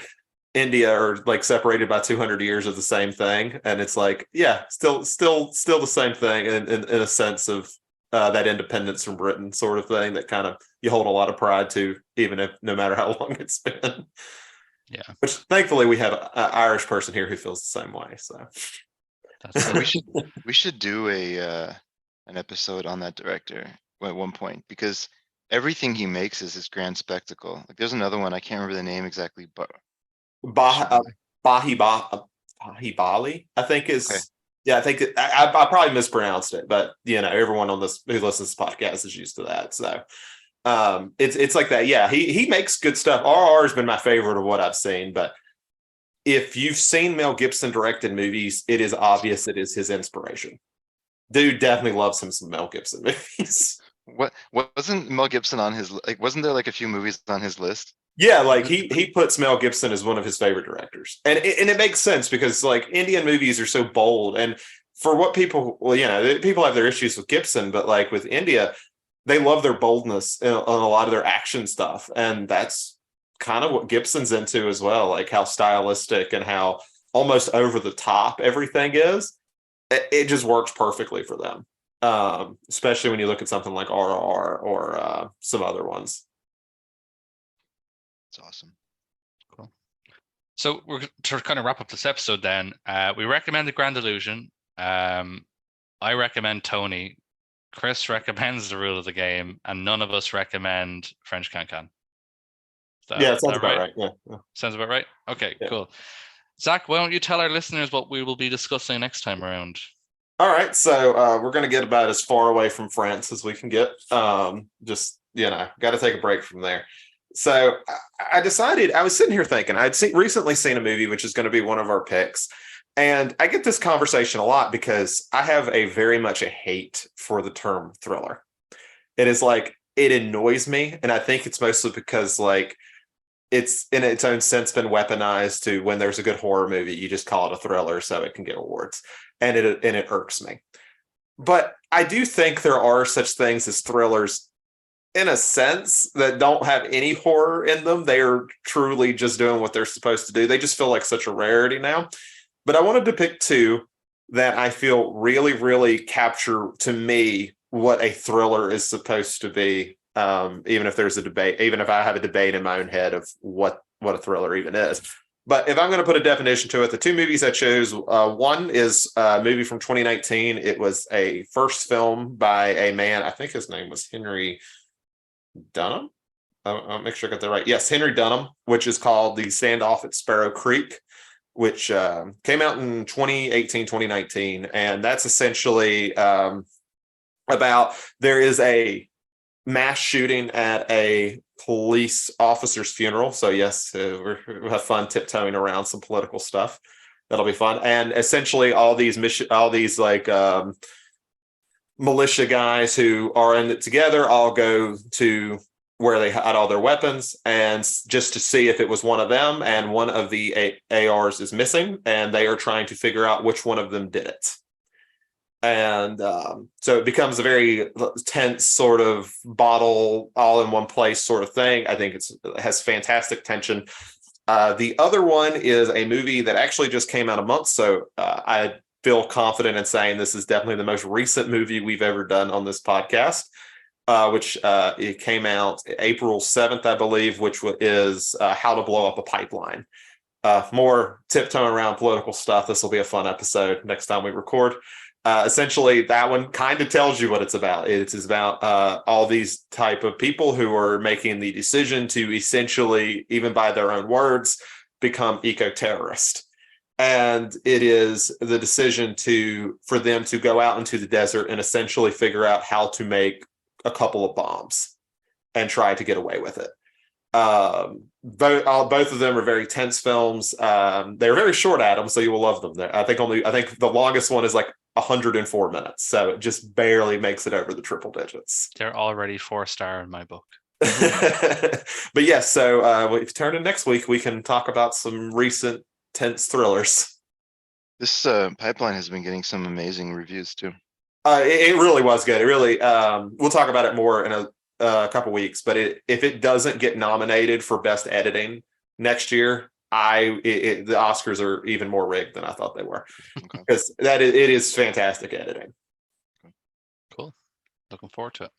India are like separated by 200 years of the same thing. And it's like, yeah, still the same thing in a sense of that independence from Britain sort of thing that kind of you hold a lot of pride to, even if no matter how long it's been. Yeah. Which thankfully we have an Irish person here who feels the same way. So we should do an episode on that director at one point because everything he makes is this grand spectacle. Like there's another one, I can't remember the name exactly, but Bahibali, I think is. Okay. Yeah, I think I probably mispronounced it, but everyone on this who listens to this podcast is used to that. So it's like that. Yeah, he makes good stuff. RR has been my favorite of what I've seen, but if you've seen Mel Gibson directed movies, it is obvious it is his inspiration. Dude definitely loves him some Mel Gibson movies. What wasn't Mel Gibson on his wasn't there like a few movies on his list? Yeah, like he puts Mel Gibson as one of his favorite directors, and it makes sense because like Indian movies are so bold, and for what people, people have their issues with Gibson, but like with India, they love their boldness on a lot of their action stuff, and that's kind of what Gibson's into as well, like how stylistic and how almost over the top everything is. It just works perfectly for them, especially when you look at something like RRR or some other ones. It's awesome. Cool. So we're to kind of wrap up this episode then. We recommend The Grand Illusion. I recommend Tony. Chris recommends The Rule of the Game, and none of us recommend French Cancan. Is Yeah, it sounds that about right? right. Yeah. Sounds about right. Okay, Yeah. cool. Zach, why don't you tell our listeners what we will be discussing next time around? All right, so we're going to get about as far away from France as we can get. Just got to take a break from there. So I decided, I was sitting here thinking, recently seen a movie which is going to be one of our picks, and I get this conversation a lot because I have a very much a hate for the term thriller. It is like it annoys me, and I think it's mostly because like it's in its own sense been weaponized to when there's a good horror movie, you just call it a thriller so it can get awards. And it irks me. But I do think there are such things as thrillers in a sense that don't have any horror in them. They are truly just doing what they're supposed to do. They just feel like such a rarity now. But I wanted to pick two that I feel really, really capture to me what a thriller is supposed to be. Even if there's a debate, even if I have a debate in my own head of what a thriller even is. But if I'm going to put a definition to it, the two movies I chose, one is a movie from 2019. It was a first film by a man, I think his name was Henry Dunham. I'll make sure I got that right. Yes, Henry Dunham, which is called The Standoff at Sparrow Creek, which came out in 2018, 2019. And that's essentially about there is a mass shooting at a police officer's funeral. So yes, we'll have fun tiptoeing around some political stuff. That'll be fun. And essentially all these militia guys who are in it together all go to where they had all their weapons and just to see if it was one of them. And one of the ARs is missing, and they are trying to figure out which one of them did it. And so it becomes a very tense sort of bottle all in one place sort of thing. I think it has fantastic tension. The other one is a movie that actually just came out a month. So I feel confident in saying this is definitely the most recent movie we've ever done on this podcast, which it came out April 7th, I believe, which is How to Blow Up a Pipeline. More tiptoeing around political stuff. This will be a fun episode next time we record. Essentially, that one kind of tells you what it's about. It's about all these type of people who are making the decision to essentially, even by their own words, become eco-terrorist. And it is the decision for them to go out into the desert and essentially figure out how to make a couple of bombs and try to get away with it. Both of them are very tense films. They're very short, Adam, so you will love them. I think the longest one is like 104 minutes, so it just barely makes it over the triple digits. They're already 4-star in my book. But yes, so if you turn in next week, we can talk about some recent tense thrillers. This pipeline has been getting some amazing reviews too. It really was good. It really, we'll talk about it more in a couple weeks, but if it doesn't get nominated for best editing next year, the Oscars are even more rigged than I thought they were, because it is fantastic editing. Cool. Looking forward to it.